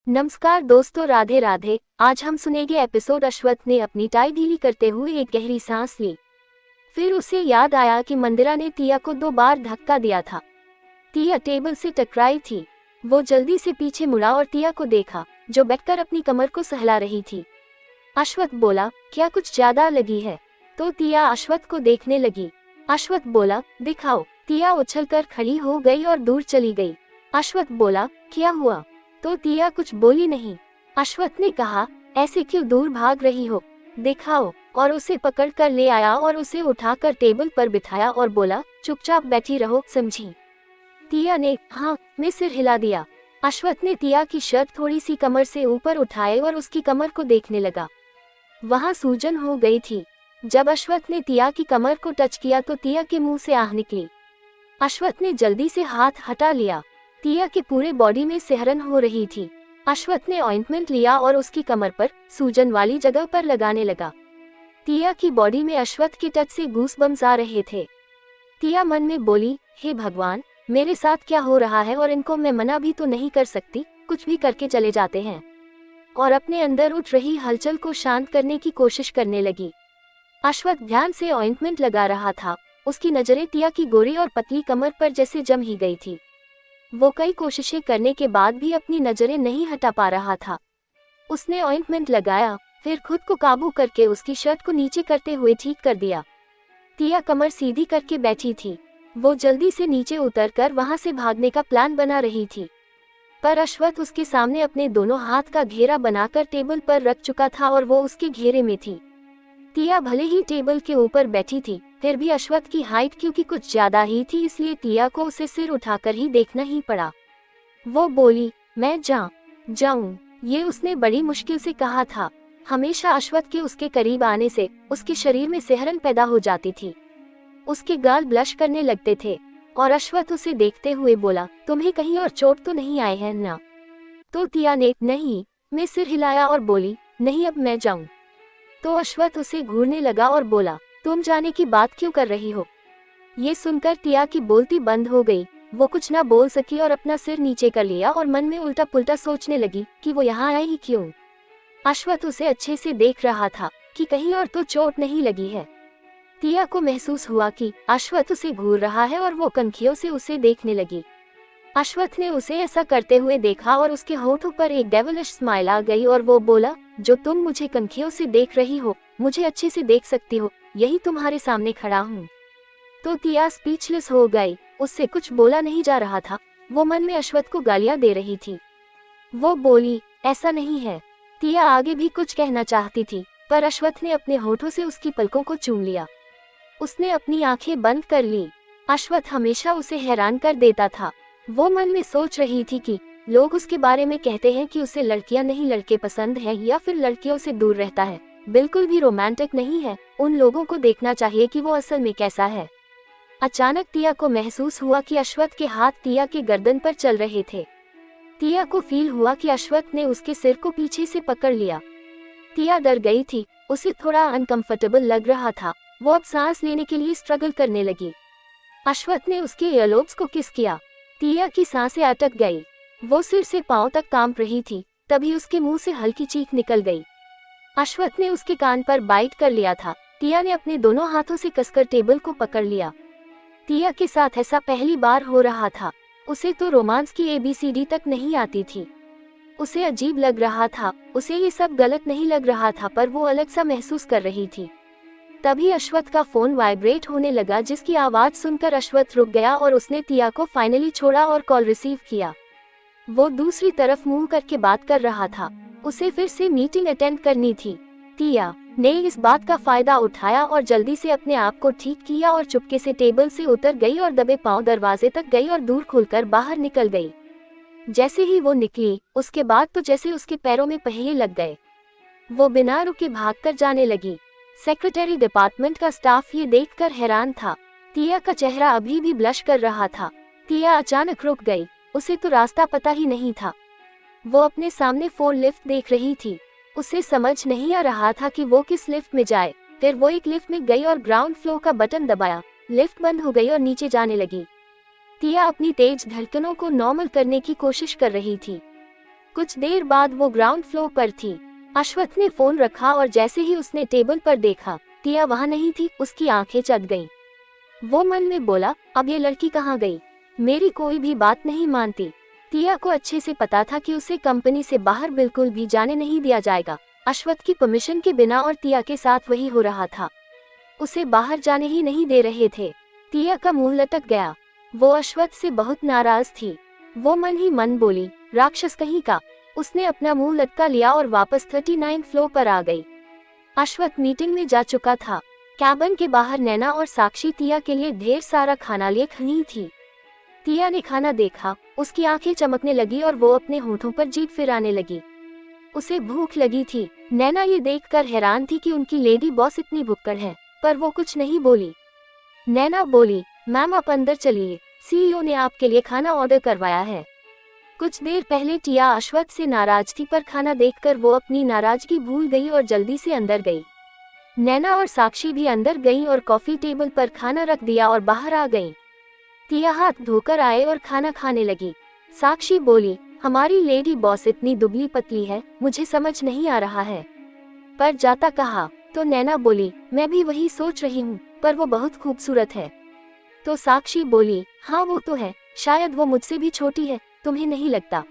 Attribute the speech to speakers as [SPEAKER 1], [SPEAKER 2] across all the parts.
[SPEAKER 1] नमस्कार दोस्तों, राधे राधे। आज हम सुनेंगे एपिसोड अश्वथ ने अपनी टाई ढीली करते हुए एक गहरी सांस ली। फिर उसे याद आया कि मंदिरा ने तिया को 2 बार धक्का दिया था। तिया टेबल से टकराई थी। वो जल्दी से पीछे मुड़ा और तिया को देखा, जो बैठकर अपनी कमर को सहला रही थी। अश्वथ बोला, क्या कुछ ज्यादा लगी है? तो तिया अश्वथ को देखने लगी। अश्वथ बोला, दिखाओ। तिया उछलकर खड़ी हो गई और दूर चली गई। अश्वथ बोला, क्या हुआ? तो तिया कुछ बोली नहीं। अश्वथ ने कहा, ऐसे क्यों दूर भाग रही हो? दिखाओ। और उसे पकड़ कर ले आया और उसे उठाकर टेबल पर बिठाया और बोला, चुपचाप बैठी रहो, समझी? तिया ने हाँ में सिर हिला दिया। अश्वथ ने तिया की शर्ट थोड़ी सी कमर से ऊपर उठाए और उसकी कमर को देखने लगा। वहाँ सूजन हो गई थी। जब अश्वथ ने तिया की कमर को टच किया तो तिया के मुंह से आह निकली। अश्वथ ने जल्दी से हाथ हटा लिया। तिया के पूरे बॉडी में सिहरन हो रही थी। अश्वथ ने ऑइंटमेंट लिया और उसकी कमर पर सूजन वाली जगह पर लगाने लगा। तिया की बॉडी में अश्वथ के टच से गूसबम्स आ रहे थे। तिया मन में बोली, हे भगवान, मेरे साथ क्या हो रहा है और इनको मैं मना भी तो नहीं कर सकती, कुछ भी करके चले जाते हैं। और अपने अंदर उठ रही हलचल को शांत करने की कोशिश करने लगी। अश्वथ ध्यान से ऑइंटमेंट लगा रहा था। उसकी नजरें तिया की गोरी और पतली कमर पर जैसे जम ही गई थी। वो कई कोशिशें करने के बाद भी अपनी नजरें नहीं हटा पा रहा था। उसने ऑइंटमेंट लगाया, फिर खुद को काबू करके उसकी शर्ट को नीचे करते हुए ठीक कर दिया। तिया कमर सीधी करके बैठी थी। वो जल्दी से नीचे उतरकर वहां से भागने का प्लान बना रही थी, पर अश्वथ उसके सामने अपने दोनों हाथ का घेरा बनाकर टेबल पर रख चुका था और वो उसके घेरे में थी। तिया भले ही टेबल के ऊपर बैठी थी, फिर भी अश्वथ की हाइट क्योंकि कुछ ज्यादा ही थी, इसलिए तिया को उसे सिर उठाकर ही देखना ही पड़ा। वो बोली, मैं जाऊं। ये उसने बड़ी मुश्किल से कहा था। हमेशा अश्वथ के उसके करीब आने से उसके शरीर में सिहरन पैदा हो जाती थी। उसके गाल ब्लश करने लगते थे और अश्वथ उसे देखते हुए बोला, तुम्हें कहीं और चोट तो नहीं आए हैं ना? तो तिया ने नहीं में सिर हिलाया और बोली, नहीं, अब मैं जाऊं। तो अश्वथ उसे घूरने लगा और बोला, तुम जाने की बात क्यों कर रही हो? ये सुनकर तिया की बोलती बंद हो गई। वो कुछ ना बोल सकी और अपना सिर नीचे कर लिया और मन में उल्टा पुल्टा सोचने लगी कि वो यहाँ आई ही क्यों। अश्वथ उसे अच्छे से देख रहा था कि कहीं और तो चोट नहीं लगी है। तिया को महसूस हुआ कि अश्वथ उसे घूर रहा है और वो कनखियों से उसे देखने लगी। अश्वथ ने उसे ऐसा करते हुए देखा और उसके होठों पर एक डेविलिश स्माइल आ गई और वो बोला, जो तुम मुझे कनखियों से देख रही हो, मुझे अच्छे से देख सकती हो, यही तुम्हारे सामने खड़ा हूँ। तो तिया स्पीचलेस हो गई। उससे कुछ बोला नहीं जा रहा था। वो मन में अश्वथ को गालियां दे रही थी। वो बोली, ऐसा नहीं है। तिया आगे भी कुछ कहना चाहती थी, पर अश्वथ ने अपने होठों से उसकी पलकों को चूम लिया। उसने अपनी आंखें बंद कर ली। अश्वथ हमेशा उसे हैरान कर देता था। वो मन में सोच रही थी कि लोग उसके बारे में कहते हैं कि उसे लड़कियां नहीं लड़के पसंद हैं या फिर लड़कियों से दूर रहता है, बिल्कुल भी रोमांटिक नहीं है। उन लोगों को देखना चाहिए कि वो असल में कैसा है। अचानक तिया को महसूस हुआ कि अश्वथ के हाथ तिया के गर्दन पर चल रहे थे। तिया को फील हुआ कि अश्वथ ने उसके सिर को पीछे से पकड़ लिया। तिया डर गई थी। उसे थोड़ा अनकंफर्टेबल लग रहा था। वो अब सांस लेने के लिए स्ट्रगल करने लगी। अश्वथ ने उसके ईयरलोब्स को किस किया। तिया की सांसें अटक गई। वो सिर से पांव तक कांप रही थी। तभी उसके मुंह से हल्की चीख निकल गई। अश्वथ ने उसके कान पर बाइट कर लिया था। तिया ने अपने दोनों हाथों से कसकर टेबल को पकड़ लिया। तिया के साथ ऐसा पहली बार हो रहा था। उसे तो रोमांस की ABCD तक नहीं आती थी। उसे अजीब लग रहा था। उसे ये सब गलत नहीं लग रहा था, पर वो अलग सा महसूस कर रही थी। तभी अश्वथ का फोन वाइब्रेट होने लगा, जिसकी आवाज सुनकर अश्वथ रुक गया और उसने तिया को फाइनली छोड़ा और कॉल रिसीव किया। वो दूसरी तरफ मुंह करके बात कर रहा था। उसे फिर से मीटिंग अटेंड करनी थी। तिया ने इस बात का फायदा उठाया और जल्दी से अपने आप को ठीक किया और चुपके से टेबल से उतर गई और दबे पांव दरवाजे तक गई और दूर खुलकर बाहर निकल गई। जैसे ही वो निकली, उसके बाद तो जैसे उसके पैरों में पहिए लग गए। वो बिना रुके भागकर जाने लगी। सेक्रेटरी डिपार्टमेंट का स्टाफ ये देखकर हैरान था। तिया का चेहरा अभी भी ब्लश कर रहा था। तिया अचानक रुक गई। उसे तो रास्ता पता ही नहीं था। वो अपने सामने 4 लिफ्ट देख रही थी। उसे समझ नहीं आ रहा था कि वो किस लिफ्ट में जाए। फिर वो एक लिफ्ट में गई और ग्राउंड फ्लोर का बटन दबाया। लिफ्ट बंद हो गई और नीचे जाने लगी। तिया अपनी तेज धड़कनों को नॉर्मल करने की कोशिश कर रही थी। कुछ देर बाद वो ग्राउंड फ्लोर पर थी। अश्वथ ने फोन रखा और जैसे ही उसने टेबल पर देखा, टिया वहाँ नहीं थी। उसकी आंखें चट गईं। वो मन में बोला, अब ये लड़की कहाँ गई? मेरी कोई भी बात नहीं मानती। टिया को अच्छे से पता था कि उसे कंपनी से बाहर बिल्कुल भी जाने नहीं दिया जाएगा। अश्वथ की परमिशन के बिना और टिया के साथ वही हो रहा था। उसे बाहर जाने ही नहीं दे रहे थे। टिया का मुंह लटक गया। वो अश्वथ से बहुत नाराज थी। वो मन ही मन बोली, राक्षस कहीं का। उसने अपना मुंह लटका लिया और वापस 39 फ्लोर पर आ गई। अश्वथ मीटिंग में जा चुका था। कैबिन के बाहर नैना और साक्षी टिया के लिए ढेर सारा खाना लिए खड़ी थी। टिया ने खाना देखा, उसकी आंखें चमकने लगी और वो अपने होठों पर जीभ फिराने लगी। उसे भूख लगी थी। नैना ये देखकर हैरान थी कि उनकी लेडी बॉस इतनी भुक्कड़ है, पर वो कुछ नहीं बोली। नैना बोली, मैम आप अंदर चलिए, सीईओ ने आपके लिए खाना ऑर्डर करवाया है। कुछ देर पहले टिया अश्वथ से नाराज थी, पर खाना देखकर वो अपनी नाराजगी भूल गई और जल्दी से अंदर गई। नैना और साक्षी भी अंदर गईं और कॉफी टेबल पर खाना रख दिया और बाहर आ गईं। टिया हाथ धोकर आए और खाना खाने लगी। साक्षी बोली, हमारी लेडी बॉस इतनी दुबली पतली है, मुझे समझ नहीं आ रहा है। पर जाता कहा? तो नैना बोली, मैं भी वही सोच रही हूँ, पर वो बहुत खूबसूरत है। तो साक्षी बोली, हाँ वो तो है, शायद वो मुझसे भी छोटी है, तुम्हें नहीं लगता?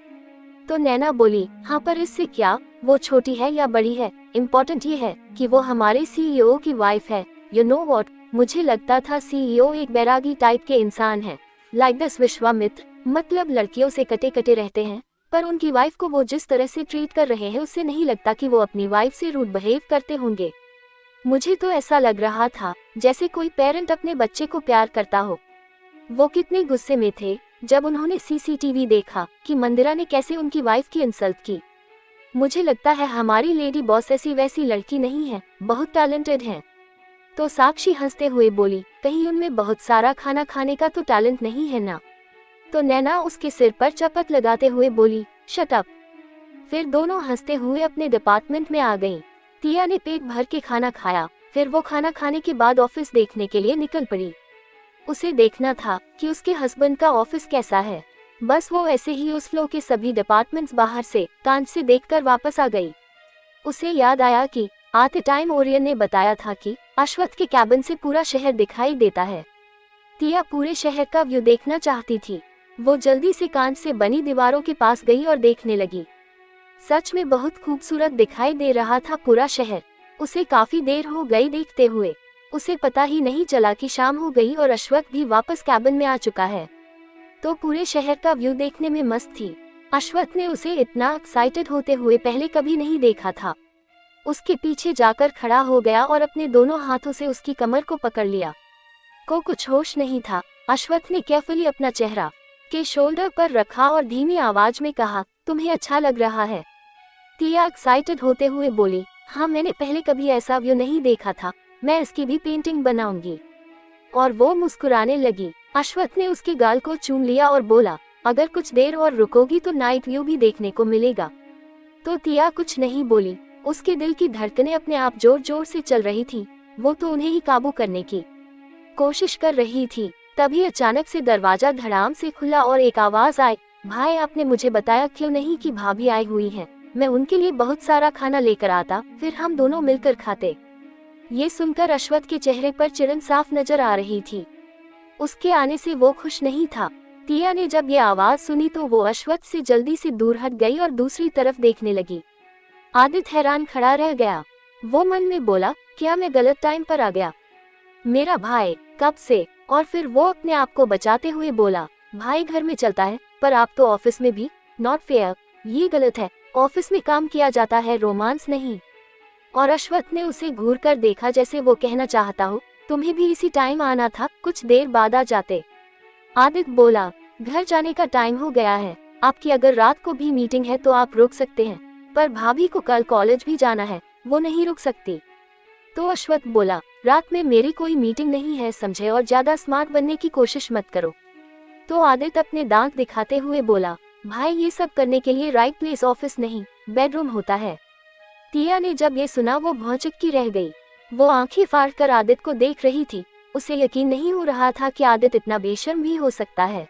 [SPEAKER 1] तो नैना बोली, हाँ पर इससे क्या, वो छोटी है या बड़ी है, इम्पोर्टेंट ये है कि वो हमारे सीईओ की वाइफ है। यू नो व्हाट, मुझे लगता था सीईओ एक बैरागी टाइप के इंसान है, लाइक दिस विश्वामित्र, मतलब लड़कियों से कटे कटे रहते हैं। पर उनकी वाइफ को वो जिस तरह से ट्रीट कर रहे हैं, उससे नहीं लगता कि वो अपनी वाइफ से रूड बिहेव करते होंगे। मुझे तो ऐसा लग रहा था जैसे कोई पेरेंट अपने बच्चे को प्यार करता हो। वो कितने गुस्से में थे जब उन्होंने सीसीटीवी देखा कि मंदिरा ने कैसे उनकी वाइफ की इंसल्ट की। मुझे लगता है हमारी लेडी बॉस ऐसी वैसी लड़की नहीं है, बहुत टैलेंटेड है। तो साक्षी हंसते हुए बोली, कहीं उनमें बहुत सारा खाना खाने का तो टैलेंट नहीं है ना? तो नैना उसके सिर पर चपत लगाते हुए बोली, शट अप। फिर दोनों हंसते हुए अपने डिपार्टमेंट में आ गईं। टिया ने पेट भर के खाना खाया, फिर वो खाना खाने के बाद ऑफिस देखने के लिए निकल पड़ी। उसे देखना था कि उसके हस्बैंड का ऑफिस कैसा है। बस वो ऐसे ही उस फ्लोर के सभी डिपार्टमेंट्स बाहर से कांच से देखकर वापस आ गई। उसे याद आया कि आते टाइम ओरियन ने बताया था कि अश्वथ के कैबिन से पूरा शहर दिखाई देता है। टिया पूरे शहर का व्यू देखना चाहती थी। वो जल्दी से कांच से बनी दीवारों के पास गई और देखने लगी। सच में बहुत खूबसूरत दिखाई दे रहा था पूरा शहर। उसे काफी देर हो गई देखते हुए। उसे पता ही नहीं चला कि शाम हो गई और अश्वथ भी वापस कैबिन में आ चुका है। तो पूरे शहर का व्यू देखने में मस्त थी। अश्वथ ने उसे इतना एक्साइटेड होते हुए पहले कभी नहीं देखा था। उसके पीछे जाकर खड़ा हो गया और अपने दोनों हाथों से उसकी कमर को पकड़ लिया। को कुछ होश नहीं था। अश्वथ ने केयरफुली अपना चेहरा के शोल्डर पर रखा और धीमी आवाज में कहा, तुम्हें अच्छा लग रहा है? टिया एक्साइटेड होते हुए बोली, हाँ मैंने पहले कभी ऐसा व्यू नहीं देखा था, मैं इसकी भी पेंटिंग बनाऊंगी। और वो मुस्कुराने लगी। अश्वथ ने उसके गाल को चूम लिया और बोला, अगर कुछ देर और रुकोगी तो नाइट व्यू भी देखने को मिलेगा। तो टिया कुछ नहीं बोली। उसके दिल की धड़कनें अपने आप जोर जोर से चल रही थी। वो तो उन्हें ही काबू करने की कोशिश कर रही थी। तभी अचानक से दरवाजा धड़ाम से खुला और एक आवाज आई, भाई आपने मुझे बताया क्यों नहीं कि भाभी आई हुई है? मैं उनके लिए बहुत सारा खाना लेकर आता, फिर हम दोनों मिलकर खाते। ये सुनकर अश्वथ के चेहरे पर चिढ़न साफ नजर आ रही थी। उसके आने से वो खुश नहीं था। टिया ने जब ये आवाज सुनी तो वो अश्वथ से जल्दी से दूर हट गई और दूसरी तरफ देखने लगी। आदित्य हैरान खड़ा रह गया। वो मन में बोला, क्या मैं गलत टाइम पर आ गया? मेरा भाई कब से? और फिर वो अपने आप को बचाते हुए बोला, भाई घर में चलता है, पर आप तो ऑफिस में भी। नॉट फेयर, ये गलत है। ऑफिस में काम किया जाता है, रोमांस नहीं। और अश्वथ ने उसे घूर कर देखा जैसे वो कहना चाहता हो, तुम्हें भी इसी टाइम आना था, कुछ देर बाद आ जाते। आदित्य बोला, घर जाने का टाइम हो गया है। आपकी अगर रात को भी मीटिंग है तो आप रुक सकते हैं, पर भाभी को कल कॉलेज भी जाना है, वो नहीं रुक सकती। तो अश्वथ बोला, रात में मेरी कोई मीटिंग नहीं है समझे, और ज्यादा स्मार्ट बनने की कोशिश मत करो। तो आदित्य अपने दांत दिखाते हुए बोला, भाई ये सब करने के लिए राइट प्लेस ऑफिस नहीं, बेडरूम होता है। टिया ने जब ये सुना वो भौचक्की रह गई। वो आंखें फाड़ कर आदित्य को देख रही थी। उसे यकीन नहीं हो रहा था कि आदित्य इतना बेशर्म भी हो सकता है।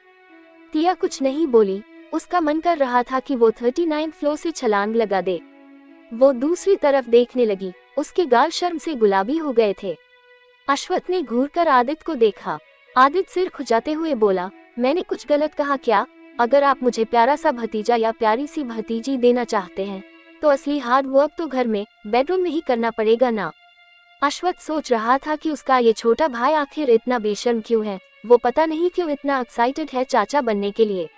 [SPEAKER 1] टिया कुछ नहीं बोली। उसका मन कर रहा था कि वो 39 फ्लोर से छलांग लगा दे। वो दूसरी तरफ देखने लगी, उसके गाल शर्म से गुलाबी हो गए थे। अश्वथ ने घूरकर आदित्य को देखा। आदित्य सिर खुजाते हुए बोला, मैंने कुछ गलत कहा क्या? अगर आप मुझे प्यारा सा भतीजा या प्यारी सी भतीजी देना चाहते हैं तो असली हार्ड वर्क तो घर में, बेडरूम में ही करना पड़ेगा ना। अश्वथ सोच रहा था कि उसका ये छोटा भाई आखिर इतना बेशर्म क्यों है। वो पता नहीं क्यों इतना एक्साइटेड है चाचा बनने के लिए।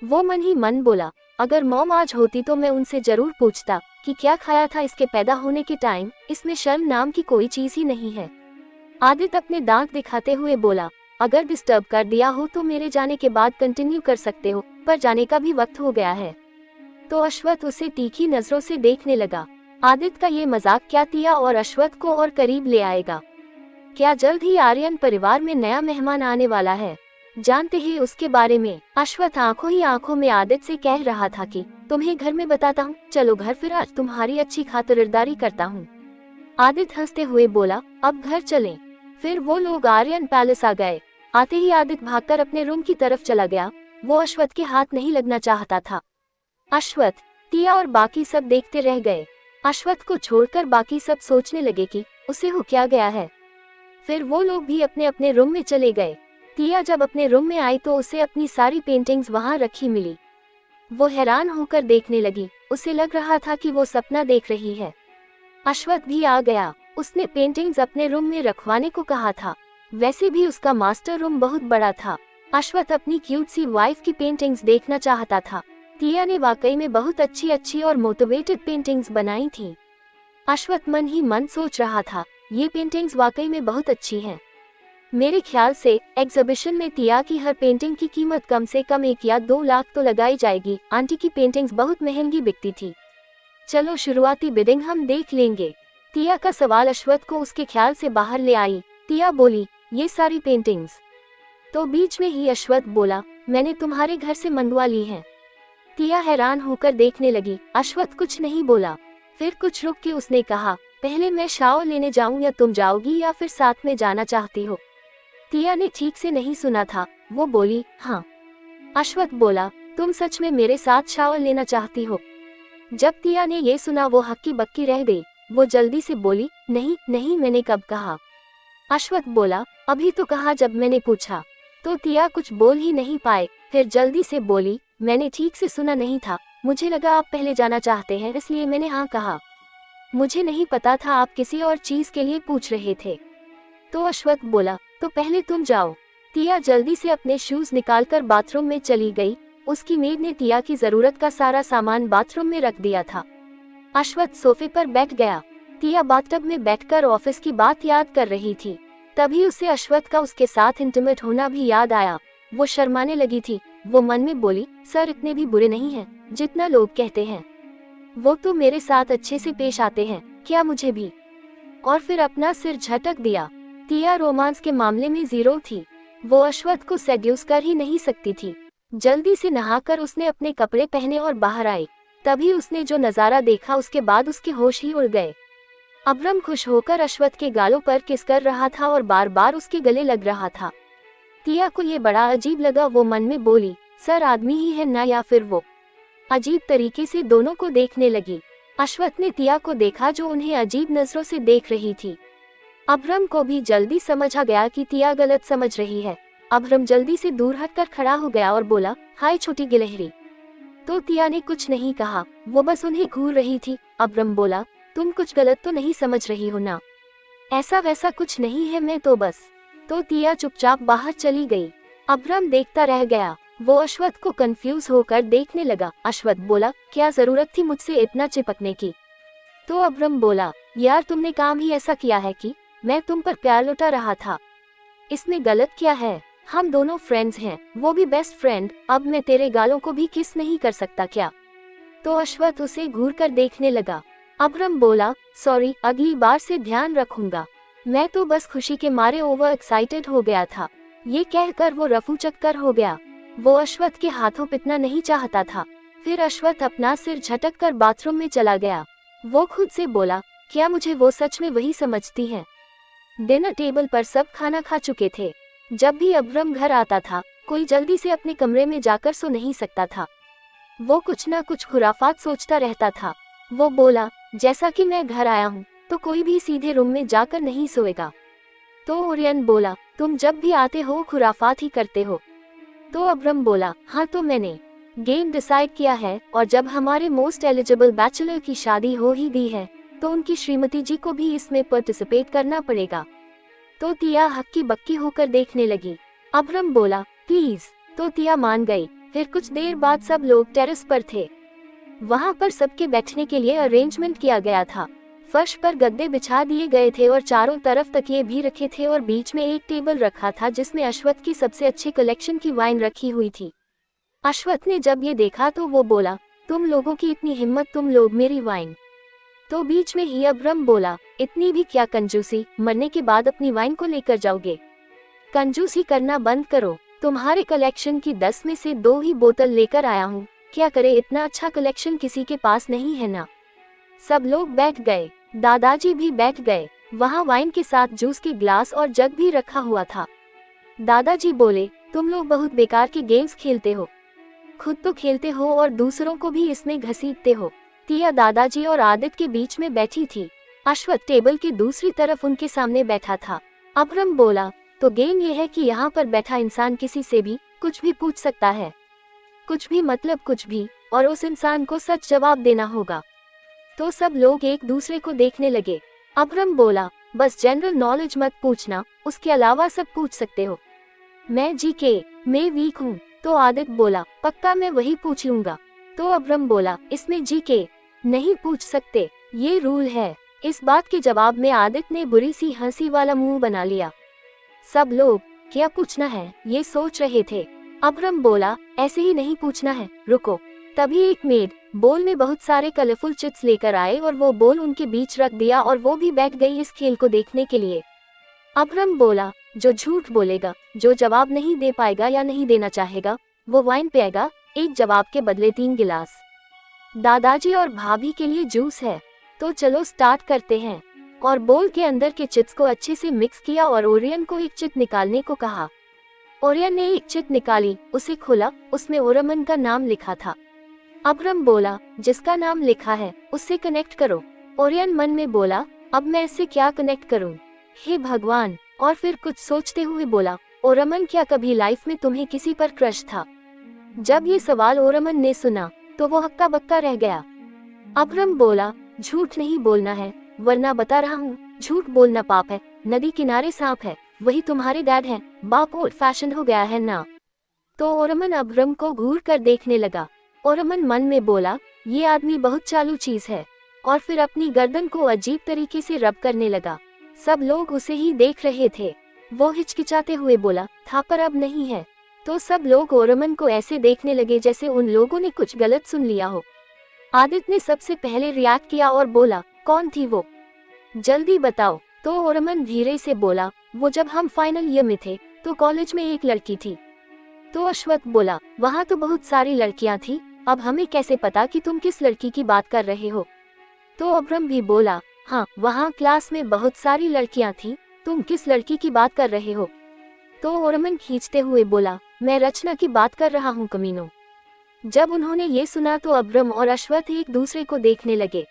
[SPEAKER 1] वो मन ही मन बोला, अगर मॉम आज होती तो मैं उनसे जरूर पूछता कि क्या खाया था इसके पैदा होने के टाइम। इसमें शर्म नाम की कोई चीज ही नहीं है। आदित्य अपने दांत दिखाते हुए बोला, अगर डिस्टर्ब कर दिया हो तो मेरे जाने के बाद कंटिन्यू कर सकते हो, पर जाने का भी वक्त हो गया है। तो अश्वथ उसे तीखी नजरों से देखने लगा। आदित्य का ये मजाक क्या तिया और अश्वथ को और करीब ले आएगा? क्या जल्द ही आर्यन परिवार में नया मेहमान आने वाला है? जानते ही उसके बारे में। अश्वथ आंखों ही आंखों में आदित्य से कह रहा था कि तुम्हें घर में बताता हूँ, चलो घर, फिर आज तुम्हारी अच्छी खातिरदारी करता हूँ। आदित्य हंसते हुए बोला, अब घर चलें। फिर वो लोग आर्यन पैलेस आ गए। आते ही आदित्य भागकर अपने रूम की तरफ चला गया। वो अश्वथ के हाथ नहीं लगना चाहता था। अश्वथ, तिया और बाकी सब देखते रह गए। अश्वथ को छोड़कर बाकी सब सोचने लगे कि उसे हो क्या गया है। फिर वो लोग भी अपने अपने रूम में चले गए। तिया जब अपने रूम में आई तो उसे अपनी सारी पेंटिंग्स वहां रखी मिली। वो हैरान होकर देखने लगी। उसे लग रहा था कि वो सपना देख रही है। अश्वथ भी आ गया। उसने पेंटिंग्स अपने रूम में रखवाने को कहा था। वैसे भी उसका मास्टर रूम बहुत बड़ा था। अश्वथ अपनी क्यूट सी वाइफ की पेंटिंग्स देखना चाहता था। तिया ने वाकई में बहुत अच्छी अच्छी और मोटिवेटेड पेंटिंग्स बनाई थी। अश्वथ मन ही मन सोच रहा था, ये पेंटिंग्स वाकई में बहुत अच्छी हैं। मेरे ख्याल से एग्जीबिशन में तिया की हर पेंटिंग की कीमत कम से कम 1 या 2 लाख तो लगाई जाएगी। आंटी की पेंटिंग्स बहुत महंगी बिकती थी। चलो शुरुआती बिडिंग हम देख लेंगे। तिया का सवाल अश्वथ को उसके ख्याल से बाहर ले आई। तिया बोली, ये सारी पेंटिंग्स? तो बीच में ही अश्वथ बोला, मैंने तुम्हारे घर से मंगवा ली हैं। तिया हैरान होकर देखने लगी। अश्वथ कुछ नहीं बोला। फिर कुछ रुक के उसने कहा, पहले मैं शावर लेने जाऊं या तुम जाओगी, या फिर साथ में जाना चाहती हो? तिया ने ठीक से नहीं सुना था। वो बोली, हाँ। अश्वथ बोला, तुम सच में मेरे साथ शावर लेना चाहती हो? जब तिया ने ये सुना वो हक्की बक्की रह गई। वो जल्दी से बोली, नहीं नहीं, मैंने कब कहा? अश्वथ बोला, अभी तो कहा जब मैंने पूछा। तो तिया कुछ बोल ही नहीं पाए। फिर जल्दी से बोली, मैंने ठीक से सुना नहीं था। मुझे लगा आप पहले जाना चाहते हैं, इसलिए मैंने हाँ कहा। मुझे नहीं पता था आप किसी और चीज के लिए पूछ रहे थे। तो अश्वथ बोला, तो पहले तुम जाओ। तिया जल्दी से अपने शूज निकालकर बाथरूम में चली गई। उसकी मेड ने तिया की जरूरत का सारा सामान बाथरूम में रख दिया था। अश्वथ सोफे पर बैठ गया। तिया बाथटब में बैठकर ऑफिस की बात याद कर रही थी। तभी उसे अश्वथ का उसके साथ इंटीमेट होना भी याद आया। वो शर्माने लगी थी। वो मन में बोली, सर इतने भी बुरे नहीं हैं जितना लोग कहते हैं। वो तो मेरे साथ अच्छे से पेश आते हैं, क्या मुझे भी? और फिर अपना सिर झटक दिया। तिया रोमांस के मामले में जीरो थी। वो अश्वथ को सेड्यूस कर ही नहीं सकती थी। जल्दी से नहाकर उसने अपने कपड़े पहने और बाहर आई। तभी उसने जो नजारा देखा, उसके बाद उसके होश ही उड़ गए। अब्रम खुश होकर अश्वथ के गालों पर किस कर रहा था और बार बार उसके गले लग रहा था। तिया को ये बड़ा अजीब लगा। वो मन में बोली, सर आदमी ही है ना या फिर वो? अजीब तरीके से दोनों को देखने लगी। अश्वथ ने तिया को देखा जो उन्हें अजीब नजरों से देख रही थी। अब्रम को भी जल्दी समझ आ गया कि तिया गलत समझ रही है। अब्रम जल्दी से दूर हटकर खड़ा हो गया और बोला, हाय छोटी गिलहरी। तो तिया ने कुछ नहीं कहा, वो बस उन्हें घूर रही थी। अब्रम बोला, तुम कुछ गलत तो नहीं समझ रही हो ना? ऐसा वैसा कुछ नहीं है, मैं तो बस। तो तिया चुपचाप बाहर चली गई। अब्रम देखता रह गया। वो अश्वथ को कंफ्यूज होकर देखने लगा। अश्वथ बोला, क्या जरूरत थी मुझसे इतना चिपकने की? तो अब्रम बोला, यार तुमने काम ही ऐसा किया है कि मैं तुम पर प्यार लुटा रहा था। इसमें गलत क्या है? हम दोनों फ्रेंड्स हैं, वो भी बेस्ट फ्रेंड। अब मैं तेरे गालों को भी किस नहीं कर सकता क्या? तो अश्वथ उसे घूर कर देखने लगा। अब्रम बोला, सॉरी, अगली बार से ध्यान रखूंगा। मैं तो बस खुशी के मारे ओवर एक्साइटेड हो गया था। ये कहकर वो रफू चक्कर हो गया। वो अश्वथ के हाथों पिटना नहीं चाहता था। फिर अश्वथ अपना सिर झटक कर बाथरूम में चला गया। वो खुद से बोला, क्या मुझे वो सच में वही समझती है? डिनर टेबल पर सब खाना खा चुके थे। जब भी अब्रम घर आता था, कोई जल्दी से अपने कमरे में जाकर सो नहीं सकता था। वो कुछ ना कुछ खुराफात सोचता रहता था। वो बोला, जैसा कि मैं घर आया हूँ तो कोई भी सीधे रूम में जाकर नहीं सोएगा। तो ओरियन बोला, तुम जब भी आते हो खुराफात ही करते हो। तो अब्रम बोला, हाँ तो मैंने गेम डिसाइड किया है, और जब हमारे मोस्ट एलिजिबल बैचलर की शादी हो ही गई है तो उनकी श्रीमती जी को भी इसमें पार्टिसिपेट करना पड़ेगा। तो तिया हक्की बक्की होकर देखने लगी। अब्रम बोला, प्लीज। तो तिया मान गई। फिर कुछ देर बाद सब लोग टेरेस पर थे। वहां पर सबके बैठने के लिए अरेंजमेंट किया गया था। फर्श पर गद्दे बिछा दिए गए थे और चारों तरफ तकिए भी रखे थे और बीच में एक टेबल रखा था जिसमें अश्वत्थ की सबसे अच्छी कलेक्शन की वाइन रखी हुई थी। अश्वत्थ ने जब ये देखा तो वो बोला, तुम लोगों की इतनी हिम्मत, तुम लोग मेरी वाइन। तो बीच में ही अब्रम बोला, इतनी भी क्या कंजूसी, मरने के बाद अपनी वाइन को लेकर जाओगे? कंजूसी करना बंद करो। तुम्हारे कलेक्शन की 10 में से 2 ही बोतल लेकर आया हूँ। क्या करे, इतना अच्छा कलेक्शन किसी के पास नहीं है ना। सब लोग बैठ गए। दादाजी भी बैठ गए। वहाँ वाइन के साथ जूस के ग्लास और जग भी रखा हुआ था। दादाजी बोले, तुम लोग बहुत बेकार के गेम्स खेलते हो। खुद तो खेलते हो और दूसरों को भी इसमें घसीटते हो। तिया दादाजी और आदित्य के बीच में बैठी थी। अश्वत्थ टेबल के दूसरी तरफ उनके सामने बैठा था। अब्रम बोला, तो गेम ये है कि यहाँ पर बैठा इंसान किसी से भी कुछ भी पूछ सकता है। कुछ भी मतलब कुछ भी, और उस इंसान को सच जवाब देना होगा। तो सब लोग एक दूसरे को देखने लगे। अब्रम बोला, बस जनरल नॉलेज मत पूछना, उसके अलावा सब पूछ सकते हो। मैं जीके मैं वीक हूँ। तो आदित्य बोला, पक्का मैं वही पूछ लूंगा। तो अब्रम बोला, इसमें जीके नहीं पूछ सकते, ये रूल है। इस बात के जवाब में आदित्य ने बुरी सी हंसी वाला मुंह बना लिया। सब लोग क्या पूछना है ये सोच रहे थे। अब्रम बोला, ऐसे ही नहीं पूछना है, रुको। तभी एक मेड बोल में बहुत सारे कलरफुल चिप्स लेकर आए और वो बोल उनके बीच रख दिया और वो भी बैठ गई इस खेल को देखने के लिए। अब्रम बोला, जो झूठ बोलेगा, जो जवाब नहीं दे पाएगा या नहीं देना चाहेगा, वो वाइन पिएगा, एक जवाब के बदले 3 गिलास। दादाजी और भाभी के लिए जूस है। तो चलो स्टार्ट करते हैं। और बोल के अंदर के चिप्स को अच्छे से मिक्स किया और ओरियन को एक चिट निकालने को कहा। ओरियन ने एक चिट निकाली, उसे खोला, उसमें ओरमन का नाम लिखा था। अब्रम बोला, जिसका नाम लिखा है उससे कनेक्ट करो। ओरियन मन में बोला, अब मैं इससे क्या कनेक्ट करूं? हे भगवान। और फिर कुछ सोचते हुए बोला, ओरमन, क्या कभी लाइफ में तुम्हें किसी पर क्रश था? जब ये सवाल ओरमन ने सुना तो वो हक्का बक्का रह गया। अब्रम बोला, झूठ नहीं बोलना है, वरना बता रहा हूँ, झूठ बोलना पाप है। नदी किनारे सांप है, वही तुम्हारे डैड हैं। बाप ओल्ड फैशन हो गया है ना। तो ओरमन अब्रम को घूर कर देखने लगा। ओरमन मन में बोला, ये आदमी बहुत चालू चीज है, और फिर अपनी गर्दन को अजीब तरीके से रब करने लगा। सब लोग उसे ही देख रहे थे। वो हिचकिचाते हुए बोला, था पर अब नहीं है। तो सब लोग ओरमन को ऐसे देखने लगे जैसे उन लोगों ने कुछ गलत सुन लिया हो। आदित्य ने सबसे पहले रिएक्ट किया और बोला, कौन थी वो? जल्दी बताओ। तो ओरमन धीरे से बोला, वो जब हम फाइनल ईयर में थे तो कॉलेज में एक लड़की थी। तो अश्वत्थ बोला, वहाँ तो बहुत सारी लड़कियाँ थी, अब हमें कैसे पता कि तुम किस लड़की की बात कर रहे हो? तो अब्रम भी बोला, हाँ, वहाँ क्लास में बहुत सारी लड़कियाँ थी, तुम किस लड़की की बात कर रहे हो? तो ओरमन खींचते हुए बोला, मैं रचना की बात कर रहा हूँ कमीनों। जब उन्होंने ये सुना तो अब्रम और अश्वत्थ एक दूसरे को देखने लगे।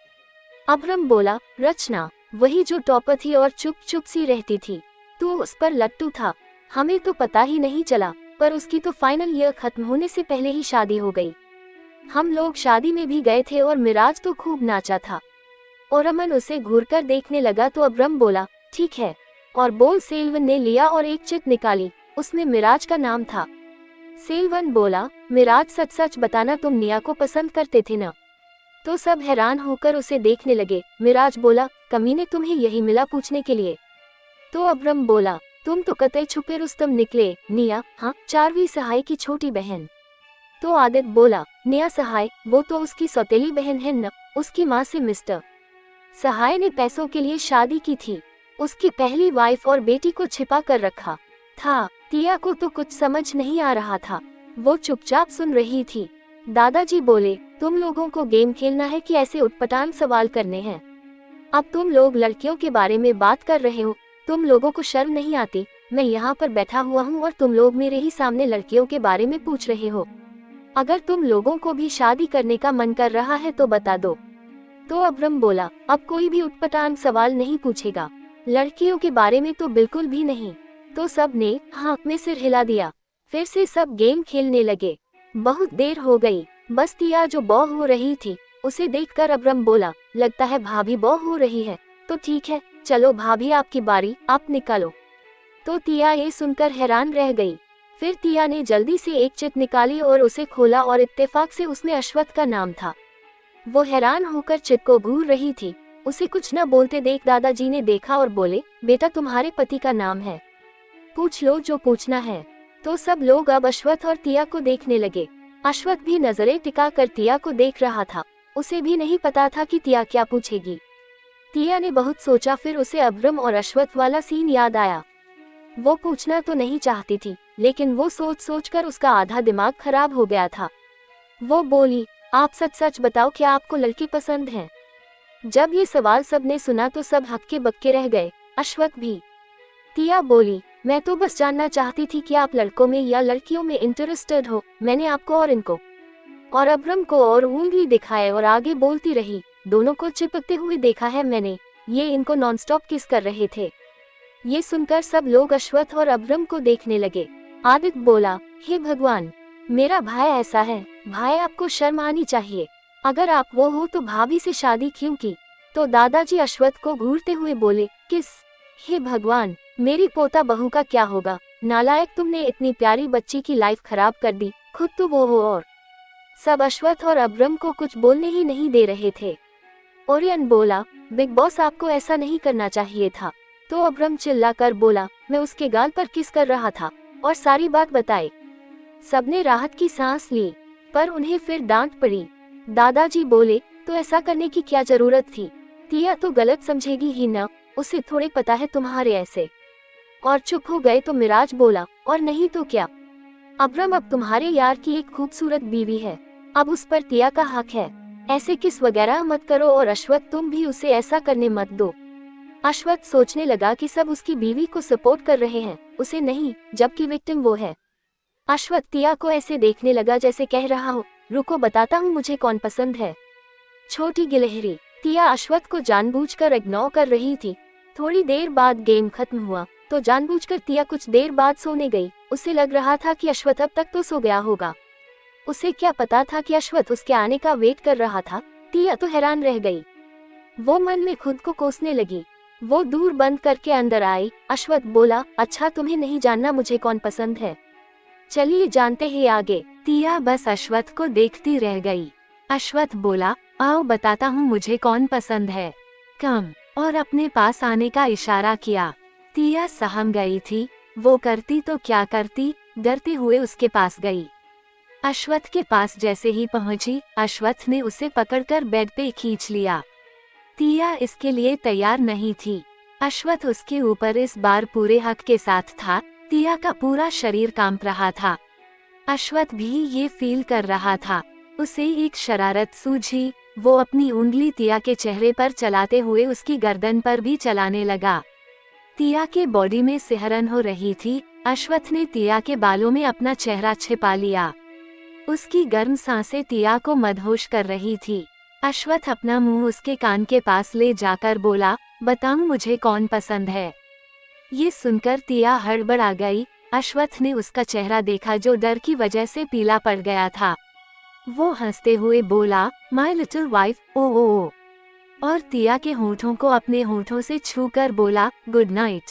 [SPEAKER 1] अब्रम बोला, रचना, वही जो टॉपर थी और चुप चुप सी रहती थी। तू उस पर लट्टू था, हमें तो पता ही नहीं चला, पर उसकी तो फाइनल ईयर खत्म होने से पहले ही शादी हो गई। हम लोग शादी में भी गए थे और मिराज तो खूब नाचा था। ओरमन उसे घूरकर देखने लगा तो अब्रम बोला, ठीक है। और बोल सेल्वन ने लिया और एक चिट निकाली, उसमें मिराज का नाम था। सेल्वन बोला, मिराज, सच सच बताना, तुम निया को पसंद करते थे ना? तो सब हैरान होकर उसे देखने लगे। मिराज बोला, कमीने, तुम्हें यही मिला पूछने के लिए? तो अब्रम बोला, तुम तो कतई छुपे रुस्तम निकले। निया, हाँ, 4वीं सहाय की छोटी बहन। तो आदित्य बोला, निया सहाय, वो तो उसकी सौतेली बहन है न, उसकी माँ से मिस्टर सहाय ने पैसों के लिए शादी की थी। उसकी पहली वाइफ और बेटी को छिपा कर रखा था। तिया को तो कुछ समझ नहीं आ रहा था, वो चुपचाप सुन रही थी। दादाजी बोले, तुम लोगों को गेम खेलना है कि ऐसे उटपटांग सवाल करने हैं? अब तुम लोग लड़कियों के बारे में बात कर रहे हो, तुम लोगों को शर्म नहीं आती? मैं यहाँ पर बैठा हुआ हूँ और तुम लोग मेरे ही सामने लड़कियों के बारे में पूछ रहे हो। अगर तुम लोगों को भी शादी करने का मन कर रहा है तो बता दो। तो अब्रम बोला, अब कोई भी उटपटांग सवाल नहीं पूछेगा, लड़कियों के बारे में तो बिल्कुल भी नहीं। तो सब ने हाँ में सिर हिला दिया। फिर से सब गेम खेलने लगे। बहुत देर हो गई। बस तिया जो बॉ हो रही थी उसे देखकर अब्रम बोला, लगता है भाभी बॉ हो रही है, तो ठीक है चलो भाभी आपकी बारी, आप निकालो। तो तिया ये सुनकर हैरान रह गई। फिर तिया ने जल्दी से एक चिट निकाली और उसे खोला और इत्तेफाक से उसमें अश्वथ का नाम था। वो हैरान होकर चिट को घूर रही थी। उसे कुछ न बोलते देख दादाजी ने देखा और बोले, बेटा तुम्हारे पति का नाम है, पूछ लो जो पूछना है। तो सब लोग अब अश्वथ और तिया को देखने लगे। अश्वथ भी नजरें टिका कर तिया को देख रहा था। उसे भी नहीं पता था कि तिया क्या पूछेगी। तिया ने बहुत सोचा, फिर उसे अब्रम और अश्वथ वाला सीन याद आया। वो पूछना तो नहीं चाहती थी, लेकिन वो सोच सोच कर उसका आधा दिमाग खराब हो गया था। वो बोली, आप सच सच बताओ क्या आपको लड़की पसंद है? जब ये सवाल सबने सुना तो सब हक्के बक्के रह गए, अश्वथ भी। तिया बोली, मैं तो बस जानना चाहती थी कि आप लड़कों में या लड़कियों में इंटरेस्टेड हो। मैंने आपको और इनको और अब्रम को और उंगली दिखाए और आगे बोलती रही, दोनों को चिपकते हुए देखा है मैंने, ये इनको नॉनस्टॉप किस कर रहे थे। ये सुनकर सब लोग अश्वथ और अब्रम को देखने लगे। आदित्य बोला, हे भगवान, मेरा भाई ऐसा है। भाई आपको शर्म आनी चाहिए। अगर आप वो हो तो भाभी से शादी क्यों की? तो दादाजी अश्वथ को घूरते हुए बोले, किस? हे भगवान, मेरी पोता बहू का क्या होगा? नालायक, तुमने इतनी प्यारी बच्ची की लाइफ खराब कर दी, खुद तो वो हो। और सब अश्वथ और अब्रम को कुछ बोलने ही नहीं दे रहे थे। ओरियन बोला, बिग बॉस आपको ऐसा नहीं करना चाहिए था। तो अब्रम चिल्लाकर बोला, मैं उसके गाल पर किस कर रहा था, और सारी बात बताई। सबने राहत की सांस ली, पर उन्हें फिर डांट पड़ी। दादाजी बोले, तो ऐसा करने की क्या जरूरत थी? तिया तो गलत समझेगी ही ना, उसे थोड़े पता है तुम्हारे ऐसे। और चुप हो गए। तो मिराज बोला, और नहीं तो क्या अब्रम, अब तुम्हारे यार की एक खूबसूरत बीवी है, अब उस पर तिया का हक है। ऐसे किस वगैरह मत करो, और अश्वथ तुम भी उसे ऐसा करने मत दो। अश्वथ सोचने लगा कि सब उसकी बीवी को सपोर्ट कर रहे हैं, उसे नहीं, जबकि विक्टिम वो है। अश्वथ तिया को ऐसे देखने लगा जैसे कह रहा हो, रुको बताता हूँ मुझे कौन पसंद है। छोटी गिलहरी। तिया अश्वथ को जानबूझकर इग्नोर कर रही थी। थोड़ी देर बाद गेम खत्म हुआ तो जानबूझकर तिया कुछ देर बाद सोने गई। उसे लग रहा था कि अश्वथ अब तक तो सो गया होगा। उसे क्या पता था कि अश्वथ उसके आने का वेट कर रहा था। तिया तो हैरान रह गई। वो मन में खुद को कोसने लगी। वो दूर बंद करके अंदर आई। अश्वथ बोला, अच्छा तुम्हें नहीं जानना मुझे कौन पसंद है? चलिए जानते हैं आगे। तिया बस अश्वथ को देखती रह गई। अश्वथ बोला, आओ बताता हूँ मुझे कौन पसंद है, कम, और अपने पास आने का इशारा किया। तिया सहम गई थी। वो करती तो क्या करती, डरते हुए उसके पास गई। अश्वथ के पास जैसे ही पहुंची, अश्वथ ने उसे पकड़कर बेड पे खींच लिया। तिया इसके लिए तैयार नहीं थी। अश्वथ उसके ऊपर इस बार पूरे हक के साथ था। तिया का पूरा शरीर कांप रहा था। अश्वथ भी ये फील कर रहा था। उसे एक शरारत सूझी। वो अपनी उंगली तिया के चेहरे पर चलाते हुए उसकी गर्दन पर भी चलाने लगा। तिया के बॉडी में सिहरन हो रही थी। अश्वथ ने तिया के बालों में अपना चेहरा छिपा लिया। उसकी गर्म सांसें तिया को मदहोश कर रही थी। अश्वथ अपना मुंह उसके कान के पास ले जाकर बोला, बताऊं मुझे कौन पसंद है? ये सुनकर तिया हड़बड़ा गई। अश्वथ ने उसका चेहरा देखा जो डर की वजह से पीला पड़ गया था। वो हंसते हुए बोला, माय लिटिल वाइफ, ओ ओ ओ, और तिया के होठों को अपने होठों से छूकर बोला, गुड नाइट,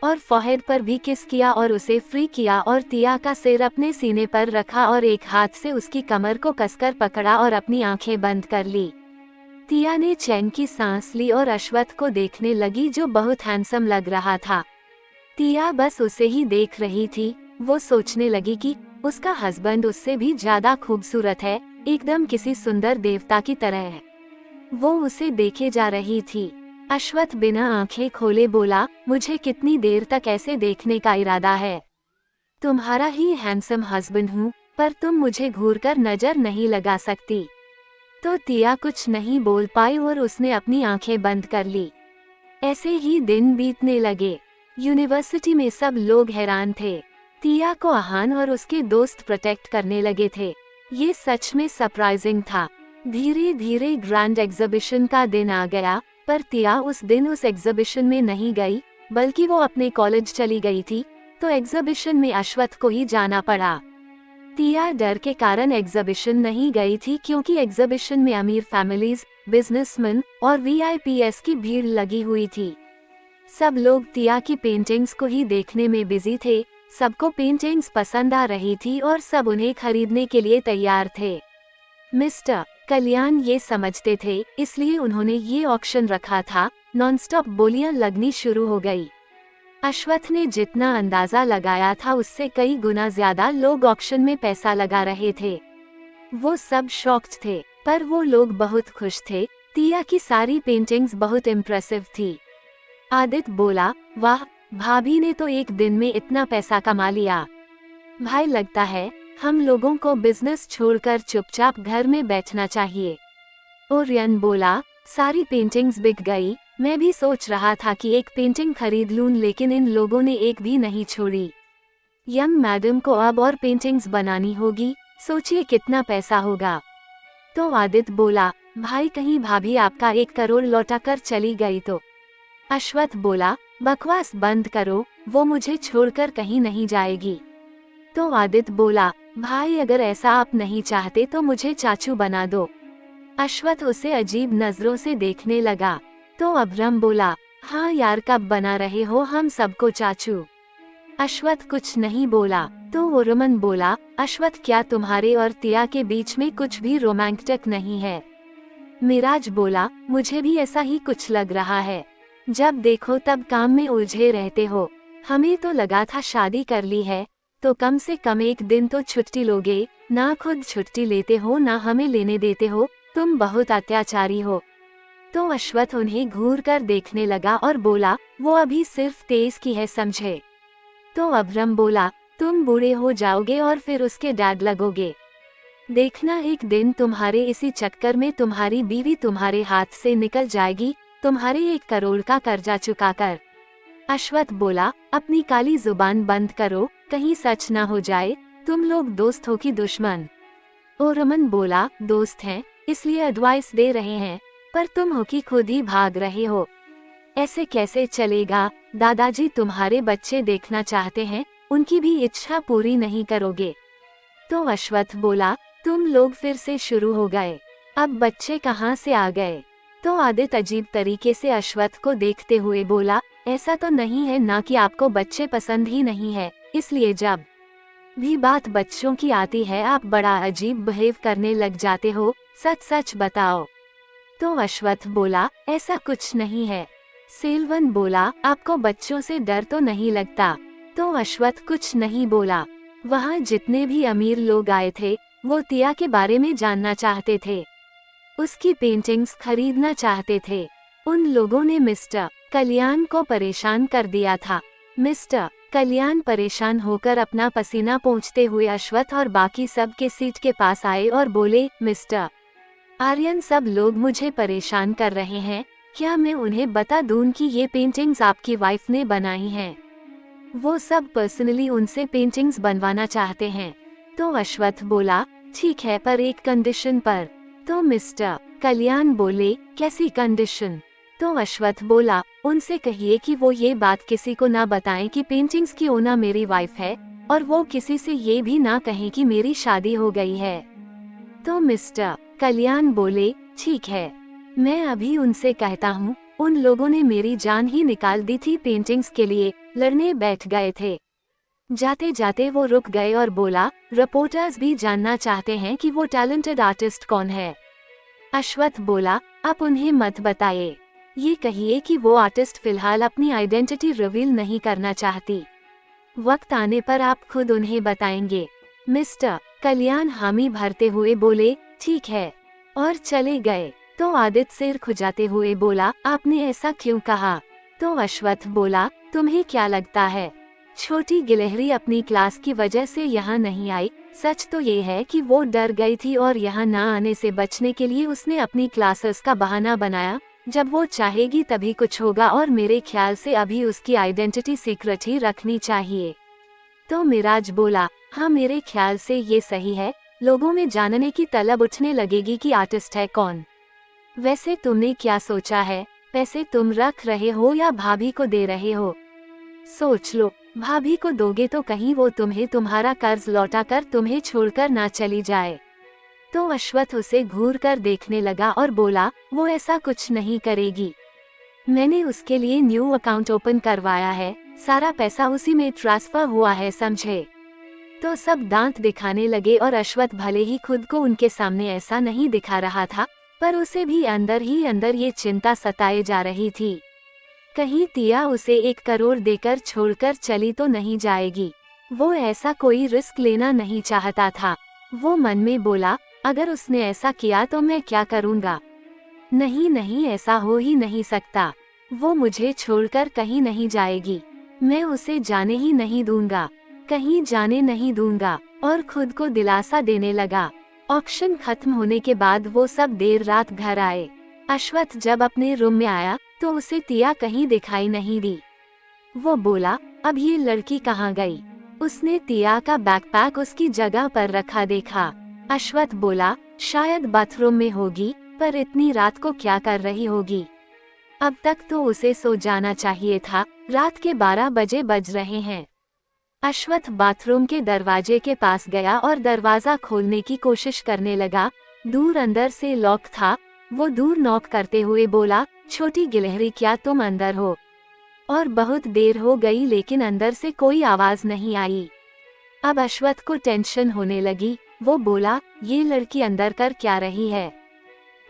[SPEAKER 1] और फोरहेड पर भी किस किया और उसे फ्री किया और तिया का सिर अपने सीने पर रखा और एक हाथ से उसकी कमर को कसकर पकड़ा और अपनी आंखें बंद कर ली। तिया ने चैन की सांस ली और अश्वथ को देखने लगी जो बहुत हैंडसम लग रहा था। तिया बस उसे ही देख रही थी। वो सोचने लगी कि उसका हस्बैंड उससे भी ज्यादा खूबसूरत है, एकदम किसी सुंदर देवता की तरह है। वो उसे देखे जा रही थी। अश्वथ बिना आंखें खोले बोला, मुझे कितनी देर तक ऐसे देखने का इरादा है? तुम्हारा ही हैंडसम हस्बैंड हूँ, पर तुम मुझे घूरकर नजर नहीं लगा सकती। तो तिया कुछ नहीं बोल पाई और उसने अपनी आंखें बंद कर ली। ऐसे ही दिन बीतने लगे। यूनिवर्सिटी में सब लोग हैरान थे। तिया को आहान और उसके दोस्त प्रोटेक्ट करने लगे थे। ये सच में सरप्राइजिंग था। धीरे धीरे ग्रैंड एग्जीबिशन का दिन आ गया, पर तिया उस दिन उस एग्जीबिशन में नहीं गई, बल्कि वो अपने कॉलेज चली गई थी, तो एग्जीबिशन में अश्वथ को ही जाना पड़ा। तिया डर के कारण एग्जीबिशन नहीं गई थी, क्योंकि एग्जीबिशन में अमीर फैमिलीज, बिजनेसमैन और वीआईपीएस की भीड़ लगी हुई थी। सब लोग तिया की पेंटिंग्स को ही देखने में बिजी थे। सबको पेंटिंग्स पसंद आ रही थी और सब उन्हें खरीदने के लिए तैयार थे। मिस्टर कल्याण ये समझते थे, इसलिए उन्होंने ये ऑक्शन रखा था। नॉनस्टॉप बोलियां लगनी शुरू हो गई। अश्वथ ने जितना अंदाजा लगाया था उससे कई गुना ज्यादा लोग ऑक्शन में पैसा लगा रहे थे। वो सब शॉक्ड थे, पर वो लोग बहुत खुश थे। तिया की सारी पेंटिंग्स बहुत इम्प्रेसिव थी। आदित्य बोला, वाह, भाभी ने तो एक दिन में इतना पैसा कमा लिया। भाई, लगता है हम लोगों को बिजनेस छोड़कर चुपचाप घर में बैठना चाहिए। ओरियन बोला, सारी पेंटिंग्स बिक गई। मैं भी सोच रहा था कि एक पेंटिंग खरीद लूं, लेकिन इन लोगों ने एक भी नहीं छोड़ी। यंग मैडम को अब और पेंटिंग्स बनानी होगी, सोचिए कितना पैसा होगा। तो आदित्य बोला, भाई, कहीं भाभी आपका 1 करोड़ लौटा कर चली गई तो? अश्वथ बोला, बकवास बंद करो, वो मुझे छोड़कर कहीं नहीं जाएगी। तो आदित्य बोला, भाई, अगर ऐसा आप नहीं चाहते तो मुझे चाचू बना दो। अश्वथ उसे अजीब नजरों से देखने लगा। तो अभ्रम बोला, हाँ यार, कब बना रहे हो हम सबको चाचू? अश्वथ कुछ नहीं बोला। तो ओरमन बोला, अश्वथ, क्या तुम्हारे और तिया के बीच में कुछ भी रोमांटिक नहीं है? मिराज बोला, मुझे भी ऐसा ही कुछ लग रहा है। जब देखो तब काम में उलझे रहते हो। हमें तो लगा था शादी कर ली है तो कम से कम एक दिन तो छुट्टी लोगे, ना खुद छुट्टी लेते हो ना हमें लेने देते हो। तुम बहुत अत्याचारी हो। तो अश्वथ उन्हें घूर कर देखने लगा और बोला, वो अभी सिर्फ 23 की है, समझे? तो अभ्रम बोला, तुम बूढ़े हो जाओगे और फिर उसके डैड लगोगे। देखना, एक दिन तुम्हारे इसी चक्कर में तुम्हारी बीवी तुम्हारे हाथ से निकल जाएगी, तुम्हारे 1 करोड़ का कर्जा चुकाकर। अश्वथ बोला, अपनी काली जुबान बंद करो, कहीं सच ना हो जाए तुम लोग दोस्त हो कि दुश्मन। ओरमन बोला, दोस्त हैं, इसलिए एडवाइस दे रहे हैं, पर तुम हो कि खुद ही भाग रहे हो। ऐसे कैसे चलेगा? दादाजी तुम्हारे बच्चे देखना चाहते हैं, उनकी भी इच्छा पूरी नहीं करोगे? तो अश्वथ बोला, तुम लोग फिर से शुरू हो गए, अब बच्चे कहाँ से आ गए? तो आदित्य अजीब तरीके से अश्वथ को देखते हुए बोला, ऐसा तो नहीं है ना कि आपको बच्चे पसंद ही नहीं है, इसलिए जब भी बात बच्चों की आती है आप बड़ा अजीब बिहेव करने लग जाते हो, सच सच बताओ। तो अश्वथ बोला, ऐसा कुछ नहीं है। सेल्वन बोला, आपको बच्चों से डर तो नहीं लगता? तो अश्वथ कुछ नहीं बोला। वहाँ जितने भी अमीर लोग आए थे वो तिया के बारे में जानना चाहते थे, उसकी पेंटिंग्स खरीदना चाहते थे। उन लोगों ने मिस्टर कल्याण को परेशान कर दिया था। मिस्टर कल्याण परेशान होकर अपना पसीना पोंछते हुए अश्वथ और बाकी सब के सीट के पास आए और बोले, मिस्टर आर्यन, सब लोग मुझे परेशान कर रहे हैं, क्या मैं उन्हें बता दूं कि ये पेंटिंग्स आपकी वाइफ ने बनाई हैं? वो सब पर्सनली उनसे पेंटिंग्स बनवाना चाहते हैं। तो अश्वथ बोला, ठीक है, पर एक कंडीशन पर। तो मिस्टर कल्याण बोले, कैसी कंडीशन? तो अश्वथ बोला, उनसे कहिए कि वो ये बात किसी को ना बताएं कि पेंटिंग्स की ओनर मेरी वाइफ है, और वो किसी से ये भी ना कहें कि मेरी शादी हो गई है। तो मिस्टर कल्याण बोले, ठीक है, मैं अभी उनसे कहता हूँ। उन लोगों ने मेरी जान ही निकाल दी थी पेंटिंग्स के लिए, लड़ने बैठ गए थे। जाते जाते वो रुक गए और बोला, रिपोर्टर्स भी जानना चाहते हैं कि वो टैलेंटेड आर्टिस्ट कौन है। अश्वथ बोला, आप उन्हें मत बताइए, ये कहिए कि वो आर्टिस्ट फिलहाल अपनी आइडेंटिटी रिवील नहीं करना चाहती, वक्त आने पर आप खुद उन्हें बताएंगे। मिस्टर कल्याण हामी भरते हुए बोले, ठीक है, और चले गए। तो आदित्य सिर खुजाते हुए बोला, आपने ऐसा क्यों कहा? तो अश्वथ बोला, तुम्हें क्या लगता है छोटी गिलहरी अपनी क्लास की वजह से यहाँ नहीं आई? सच तो ये है कि वो डर गई थी और यहाँ ना आने से बचने के लिए उसने अपनी क्लासेस का बहाना बनाया। जब वो चाहेगी तभी कुछ होगा, और मेरे ख्याल से अभी उसकी आइडेंटिटी सीक्रेट ही रखनी चाहिए। तो मिराज बोला, हाँ, मेरे ख्याल से ये सही है, लोगों में जानने की तलब उठने लगेगी कि आर्टिस्ट है कौन। वैसे तुमने क्या सोचा है, पैसे तुम रख रहे हो या भाभी को दे रहे हो? सोच लो, भाभी को दोगे तो कहीं वो तुम्हें तुम्हारा कर्ज लौटाकर तुम्हें छोड़कर ना चली जाए। तो अश्वथ उसे घूर कर देखने लगा और बोला, वो ऐसा कुछ नहीं करेगी। मैंने उसके लिए न्यू अकाउंट ओपन करवाया है, सारा पैसा उसी में ट्रांसफर हुआ है, समझे? तो सब दांत दिखाने लगे और अश्वथ भले ही खुद को उनके सामने ऐसा नहीं दिखा रहा था, पर उसे भी अंदर ही अंदर ये चिंता सताए जा रही थी। कहीं तिया उसे 1 करोड़ देकर छोड़कर चली तो नहीं जाएगी। वो ऐसा कोई रिस्क लेना नहीं चाहता था। वो मन में बोला, अगर उसने ऐसा किया तो मैं क्या करूँगा? नहीं नहीं, ऐसा हो ही नहीं सकता। वो मुझे छोड़कर कहीं नहीं जाएगी। मैं उसे जाने ही नहीं दूंगा, कहीं जाने नहीं दूंगा। और खुद को दिलासा देने लगा। ऑक्शन खत्म होने के बाद वो सब देर रात घर आए। अश्वथ जब अपने रूम में आया तो उसे तिया कहीं दिखाई नहीं दी। वो बोला, अब ये लड़की कहाँ गई? उसने तिया का बैकपैक उसकी जगह पर रखा देखा। अश्वथ बोला, शायद बाथरूम में होगी, पर इतनी रात को क्या कर रही होगी? अब तक तो उसे सो जाना चाहिए था, रात के 12 बजे बज रहे हैं। अश्वथ बाथरूम के दरवाजे के पास गया और दरवाजा खोलने की कोशिश करने लगा। दूर अंदर से लॉक था। वो दूर नॉक करते हुए बोला, छोटी गिलहरी, क्या तुम अंदर हो? और बहुत देर हो गई लेकिन अंदर से कोई आवाज नहीं आई। अब अश्वथ को टेंशन होने लगी। वो बोला, ये लड़की अंदर कर क्या रही है?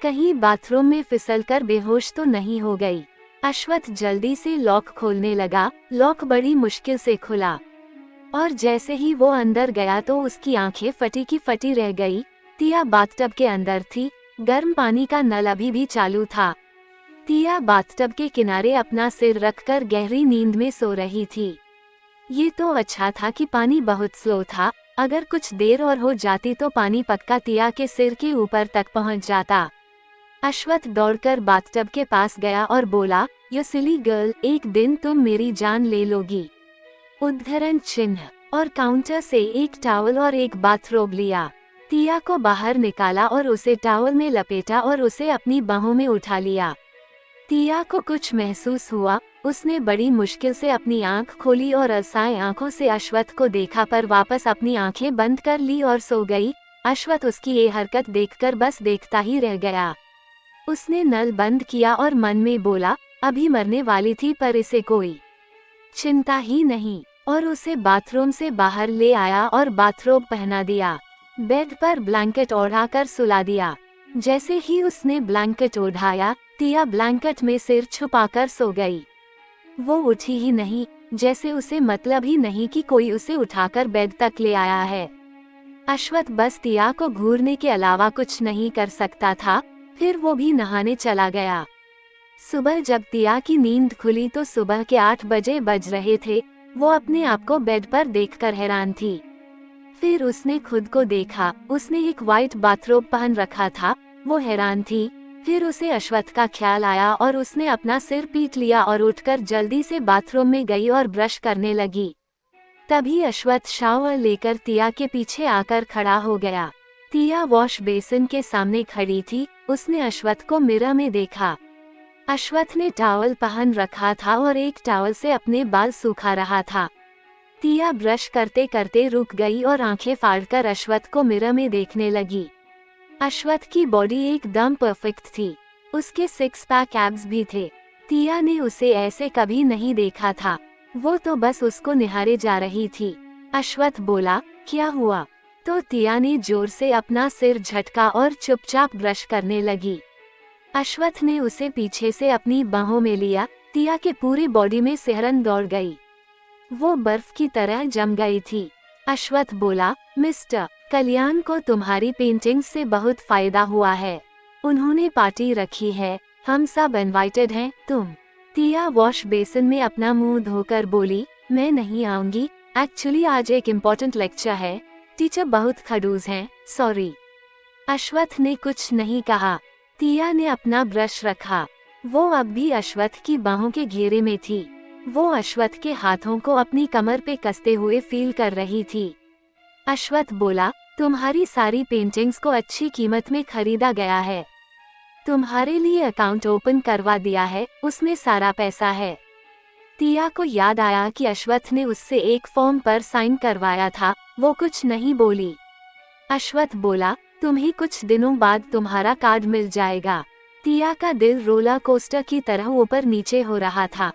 [SPEAKER 1] कहीं बाथरूम में फिसलकर बेहोश तो नहीं हो गई? अश्वथ जल्दी से लॉक खोलने लगा। लॉक बड़ी मुश्किल से खुला और जैसे ही वो अंदर गया तो उसकी आंखें फटी की फटी रह गई। तिया बाथटब के अंदर थी। गर्म पानी का नल अभी भी चालू था। तिया बाथटब के किनारे अपना सिर रखकर गहरी नींद में सो रही थी। ये तो अच्छा था कि पानी बहुत स्लो था। अगर कुछ देर और हो जाती तो पानी पक्का तिया के सिर के ऊपर तक पहुंच जाता। अश्वथ दौड़कर बाथटब के पास गया और बोला, यू सिली गर्ल, एक दिन तुम मेरी जान ले लोगी। उद्धरण चिन्ह। और काउंटर से एक टॉवल और एक बाथरोब लिया। तिया को बाहर निकाला और उसे टॉवल में लपेटा और उसे अपनी बाहों में उठा लिया। तिया को कुछ महसूस हुआ। उसने बड़ी मुश्किल से अपनी आंख खोली और अलसाए आंखों से अश्वथ को देखा, पर वापस अपनी आंखें बंद कर ली और सो गई। अश्वथ उसकी ये हरकत देखकर बस देखता ही रह गया। उसने नल बंद किया और मन में बोला, अभी मरने वाली थी पर इसे कोई चिंता ही नहीं। और उसे बाथरूम से बाहर ले आया और बाथरोब पहना दिया। बेड पर ब्लैंकेट ओढ़ाकर सुला दिया। जैसे ही उसने ब्लैंकेट ओढ़ाया, तिया ब्लैंकेट में सिर छुपाकर सो गई। वो उठी ही नहीं, जैसे उसे मतलब ही नहीं कि कोई उसे उठाकर बेड तक ले आया है। अश्वथ बस तिया को घूरने के अलावा कुछ नहीं कर सकता था। फिर वो भी नहाने चला गया। सुबह जब तिया की नींद खुली तो सुबह के 8 बजे बज रहे थे। वो अपने आप को बेड पर देखकर हैरान थी। फिर उसने खुद को देखा। उसने एक वाइट बाथरोब पहन रखा था। वो हैरान थी। फिर उसे अश्वथ का ख्याल आया और उसने अपना सिर पीट लिया और उठकर जल्दी से बाथरूम में गई और ब्रश करने लगी। तभी अश्वथ शावर लेकर तिया के पीछे आकर खड़ा हो गया। तिया वॉश बेसिन के सामने खड़ी थी। उसने अश्वथ को मिरर में देखा। अश्वथ ने टॉवल पहन रखा था और एक टॉवल से अपने बाल सूखा रहा था। तिया ब्रश करते करते रुक गई और आंखें फाड़कर अश्वथ को मिरर में देखने लगी। अश्वथ की बॉडी एकदम परफेक्ट थी। उसके 6 पैक एब्स भी थे। तिया ने उसे ऐसे कभी नहीं देखा था। वो तो बस उसको निहारे जा रही थी। अश्वथ बोला, क्या हुआ? तो तिया ने जोर से अपना सिर झटका और चुपचाप ब्रश करने लगी। अश्वथ ने उसे पीछे से अपनी बाहों में लिया। तिया के पूरी बॉडी में सिहरन दौड़ गई। वो बर्फ की तरह जम गई थी। अश्वथ बोला, मिस्टर कल्याण को तुम्हारी पेंटिंग से बहुत फायदा हुआ है। उन्होंने पार्टी रखी है, हम सब इनवाइटेड हैं। तुम? तिया वॉश बेसिन में अपना मुंह धोकर बोली, मैं नहीं आऊंगी। एक्चुअली आज एक इम्पोर्टेंट लेक्चर है। टीचर बहुत खड़ूस हैं, सॉरी। अश्वथ ने कुछ नहीं कहा। तिया ने अपना ब्रश रखा। वो अब भी अश्वथ की बाहों के घेरे में थी। वो अश्वथ के हाथों को अपनी कमर पे कसते हुए फील कर रही थी। अश्वथ बोला, तुम्हारी सारी पेंटिंग्स को अच्छी कीमत में खरीदा गया है। तुम्हारे लिए अकाउंट ओपन करवा दिया है, उसमें सारा पैसा है। तिया को याद आया कि अश्वत्थ ने उससे एक फॉर्म पर साइन करवाया था। वो कुछ नहीं बोली। अश्वत्थ बोला, तुम्हें कुछ दिनों बाद तुम्हारा कार्ड मिल जाएगा। तिया का दिल रोलर कोस्टर की तरह ऊपर नीचे हो रहा था।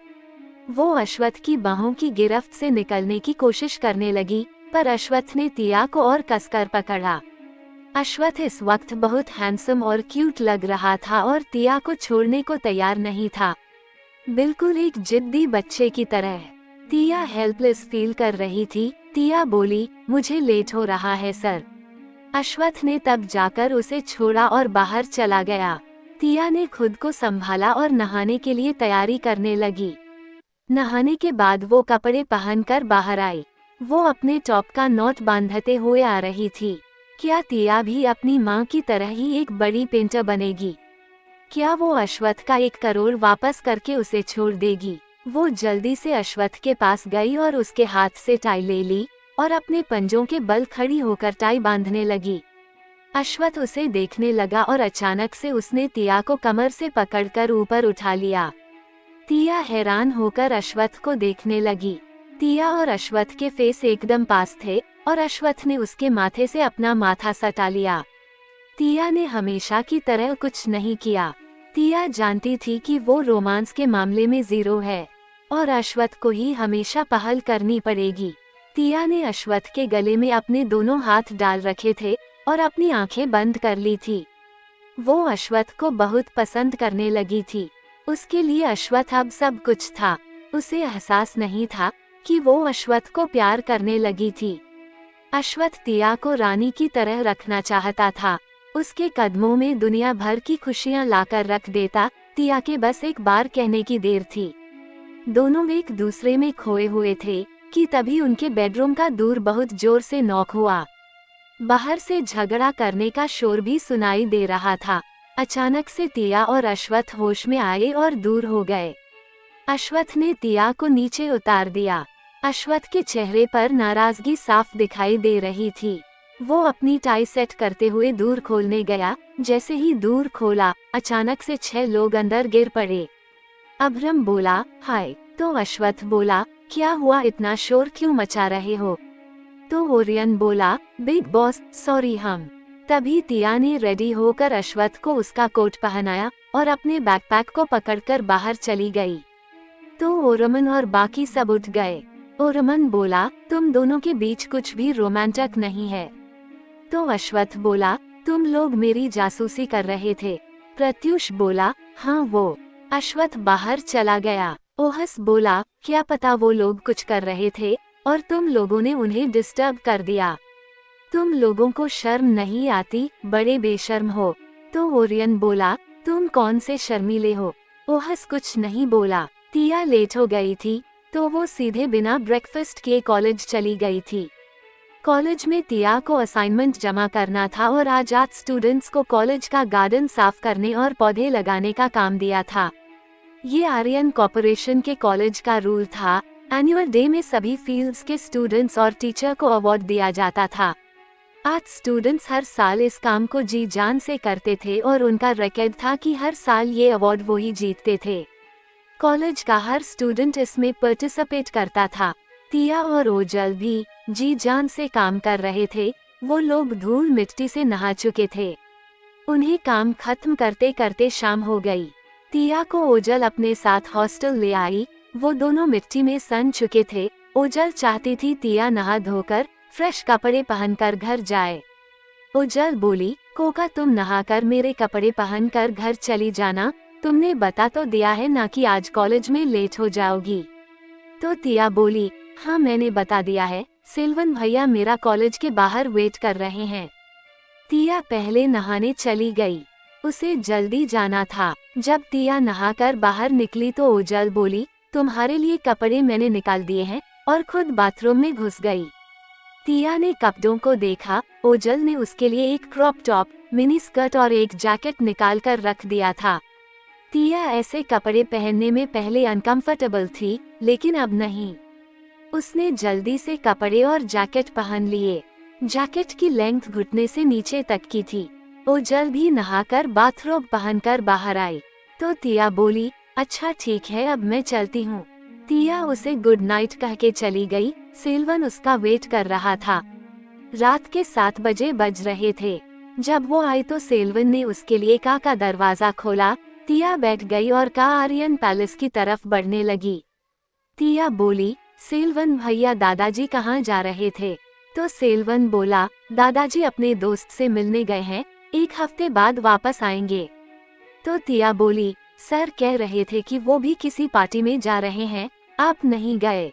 [SPEAKER 1] वो अश्वत्थ की बाहों की गिरफ्त से निकलने की कोशिश करने लगी, पर अश्वत्थ ने तिया को और कसकर पकड़ा। अश्वत्थ इस वक्त बहुत हैंडसम और क्यूट लग रहा था और तिया को छोड़ने को तैयार नहीं था, बिल्कुल एक जिद्दी बच्चे की तरह। तिया हेल्पलेस फील कर रही थी। तिया बोली, मुझे लेट हो रहा है सर। अश्वत्थ ने तब जाकर उसे छोड़ा और बाहर चला गया। तिया ने खुद को संभाला और नहाने के लिए तैयारी करने लगी। नहाने के बाद वो कपड़े पहनकर बाहर आई। वो अपने टॉप का नॉट बांधते हुए आ रही थी। क्या तिया भी अपनी माँ की तरह ही एक बड़ी पेंटर बनेगी? क्या वो अश्वत्थ का 1 करोड़ वापस करके उसे छोड़ देगी? वो जल्दी से अश्वत्थ के पास गई और उसके हाथ से टाई ले ली और अपने पंजों के बल खड़ी होकर टाई बांधने लगी। अश्वत्थ उसे देखने लगा और अचानक से उसने तिया को कमर से पकड़कर ऊपर उठा लिया। तिया हैरान होकर अश्वत्थ को देखने लगी। तिया और अश्वत्थ के फेस एकदम पास थे और अश्वत्थ ने उसके माथे से अपना माथा सटा लिया। तिया ने हमेशा की तरह कुछ नहीं किया। तिया जानती थी कि वो रोमांस के मामले में जीरो है और अश्वत्थ को ही हमेशा पहल करनी पड़ेगी। तिया ने अश्वत्थ के गले में अपने दोनों हाथ डाल रखे थे और अपनी आंखें बंद कर ली थी। वो अश्वत्थ को बहुत पसंद करने लगी थी। उसके लिए अश्वत्थ अब सब कुछ था। उसे एहसास नहीं था कि वो अश्वत्थ को प्यार करने लगी थी। अश्वत्थ तिया को रानी की तरह रखना चाहता था। उसके कदमों में दुनिया भर की खुशियां लाकर रख देता। तिया के बस एक बार कहने की देर थी। दोनों एक दूसरे में खोए हुए थे कि तभी उनके बेडरूम का दूर बहुत जोर से नॉक हुआ। बाहर से झगड़ा करने का शोर भी सुनाई दे रहा था। अचानक से तिया और अश्वत्थ होश में आए और दूर हो गए। अश्वत्थ ने तिया को नीचे उतार दिया। अश्वत्थ के चेहरे पर नाराजगी साफ दिखाई दे रही थी। वो अपनी टाई सेट करते हुए दूर खोलने गया। जैसे ही दूर खोला, अचानक से 6 लोग अंदर गिर पड़े। अभ्रम बोला, हाय। तो अश्वत्थ बोला, क्या हुआ, इतना शोर क्यों मचा रहे हो? तो ओरियन बोला, बिग बॉस सॉरी हम। तभी तिया ने रेडी होकर अश्वत्थ को उसका कोट पहनाया और अपने बैकपैक को पकड़कर बाहर चली गई। तो ओरमन और बाकी सब उठ गए। ओरमन बोला, तुम दोनों के बीच कुछ भी रोमांटिक नहीं है। तो अश्वत्थ बोला, तुम लोग मेरी जासूसी कर रहे थे। प्रत्युष बोला, हाँ वो। अश्वत्थ बाहर चला गया। ओहस बोला, क्या पता वो लोग कुछ कर रहे थे और तुम लोगों ने उन्हें डिस्टर्ब कर दिया। तुम लोगों को शर्म नहीं आती, बड़े बेशर्म हो। तो ओरियन बोला, तुम कौन से शर्मीले हो? ओहस कुछ नहीं बोला। तिया लेट हो गई थी तो वो सीधे बिना ब्रेकफास्ट किए कॉलेज चली गई थी। कॉलेज में तिया को असाइनमेंट जमा करना था और आज स्टूडेंट्स को कॉलेज का गार्डन साफ करने और पौधे लगाने का काम दिया था। ये आर्यन कॉर्पोरेशन के कॉलेज का रूल था। एनुअल डे में सभी फील्ड्स के स्टूडेंट्स और टीचर को अवार्ड दिया जाता था। आज स्टूडेंट्स हर साल इस काम को जी जान से करते थे और उनका रिकॉर्ड था कि हर साल ये अवार्ड वो ही जीतते थे। कॉलेज का हर स्टूडेंट इसमें पार्टिसिपेट करता था। तिया और ओजल भी जी जान से काम कर रहे थे। वो लोग धूल मिट्टी से नहा चुके थे। उन्हें काम खत्म करते करते शाम हो गई। तिया को ओजल अपने साथ हॉस्टल ले आई। वो दोनों मिट्टी में सन चुके थे। ओजल चाहती थी तिया नहा धोकर फ्रेश कपड़े पहनकर घर जाए। ओजल बोली, कोका तुम नहाकर मेरे कपड़े पहनकर घर चली जाना। तुमने बता तो दिया है ना कि आज कॉलेज में लेट हो जाओगी। तो तिया बोली, हाँ मैंने बता दिया है। सिल्वन भैया मेरा कॉलेज के बाहर वेट कर रहे हैं। तिया पहले नहाने चली गई। उसे जल्दी जाना था। जब तिया नहाकर बाहर निकली तो ओजल बोली, तुम्हारे लिए कपड़े मैंने निकाल दिए हैं, और खुद बाथरूम में घुस गई। तिया ने कपड़ों को देखा। ओजल ने उसके लिए एक क्रॉप टॉप, मिनी स्कर्ट और एक जैकेट निकाल कर रख दिया था। तिया ऐसे कपड़े पहनने में पहले अनकंफर्टेबल थी, लेकिन अब नहीं। उसने जल्दी से कपड़े और जैकेट पहन लिए। जैकेट की लेंथ घुटने से नीचे तक की थी। वो जल्द ही नहाकर बाथरोब पहनकर बाहर आई तो तिया बोली, अच्छा ठीक है, अब मैं चलती हूँ। तिया उसे गुड नाइट कह के चली गई। सेल्वन उसका वेट कर रहा था। रात के 7 बजे बज रहे थे। जब वो आई तो सेल्वन ने उसके लिए का दरवाजा खोला। तिया बैठ गई और का आर्यन पैलेस की तरफ बढ़ने लगी। तिया बोली, सेल्वन भैया दादाजी कहाँ जा रहे थे? तो सेल्वन बोला, दादाजी अपने दोस्त से मिलने गए हैं, 1 हफ्ते बाद वापस आएंगे। तो तिया बोली, सर कह रहे थे कि वो भी किसी पार्टी में जा रहे हैं, आप नहीं गए?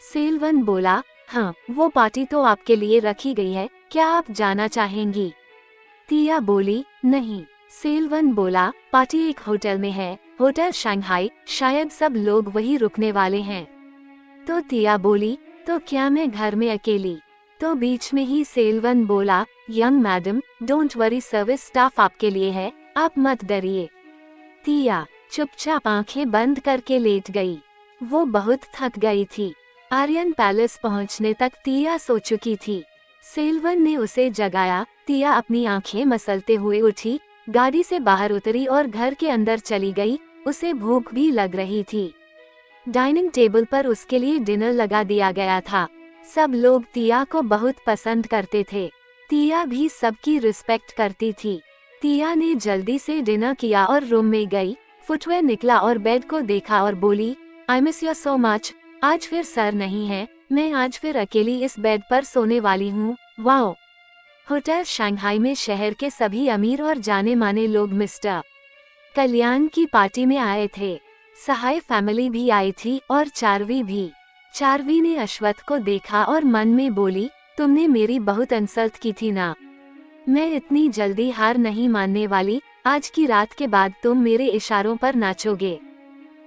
[SPEAKER 1] सेल्वन बोला, हाँ, वो पार्टी तो आपके लिए रखी गई है, क्या आप जाना चाहेंगी? तिया बोली, नहीं। सेल्वन बोला, पार्टी एक होटल में है, होटल शंघाई, शायद सब लोग वही रुकने वाले हैं। तो तिया बोली, तो क्या मैं घर में अकेली? तो बीच में ही सेल्वन बोला, young madam, don't worry, service staff आपके लिए है, आप मत डरिए। तिया चुपचाप आंखें बंद करके लेट गई। वो बहुत थक गई थी। आर्यन पैलेस पहुंचने तक तिया सो चुकी थी। सेल्वन ने उसे जगाया। तिया अपनी आंखें मसलते हुए उठी, गाड़ी से बाहर उतरी और घर के अंदर चली गई। उसे भूख भी लग रही थी। डाइनिंग टेबल पर उसके लिए डिनर लगा दिया गया था। सब लोग तिया को बहुत पसंद करते थे। तिया भी सबकी रिस्पेक्ट करती थी। तिया ने जल्दी से डिनर किया और रूम में गई, फुटवेयर निकला और बेड को देखा और बोली, I miss you so much. आज फिर सर नहीं है, मैं आज फिर अकेली इस बेड पर सोने वाली हूँ। वाओ। होटल शंघाई में शहर के सभी अमीर और जाने माने लोग मिस्टर कल्याण की पार्टी में आए थे। सहाय फैमिली भी आई थी और चारवी भी। चारवी ने अश्वथ को देखा और मन में बोली, तुमने मेरी बहुत इंसल्ट की थी ना। मैं इतनी जल्दी हार नहीं मानने वाली। आज की रात के बाद तुम मेरे इशारों पर नाचोगे।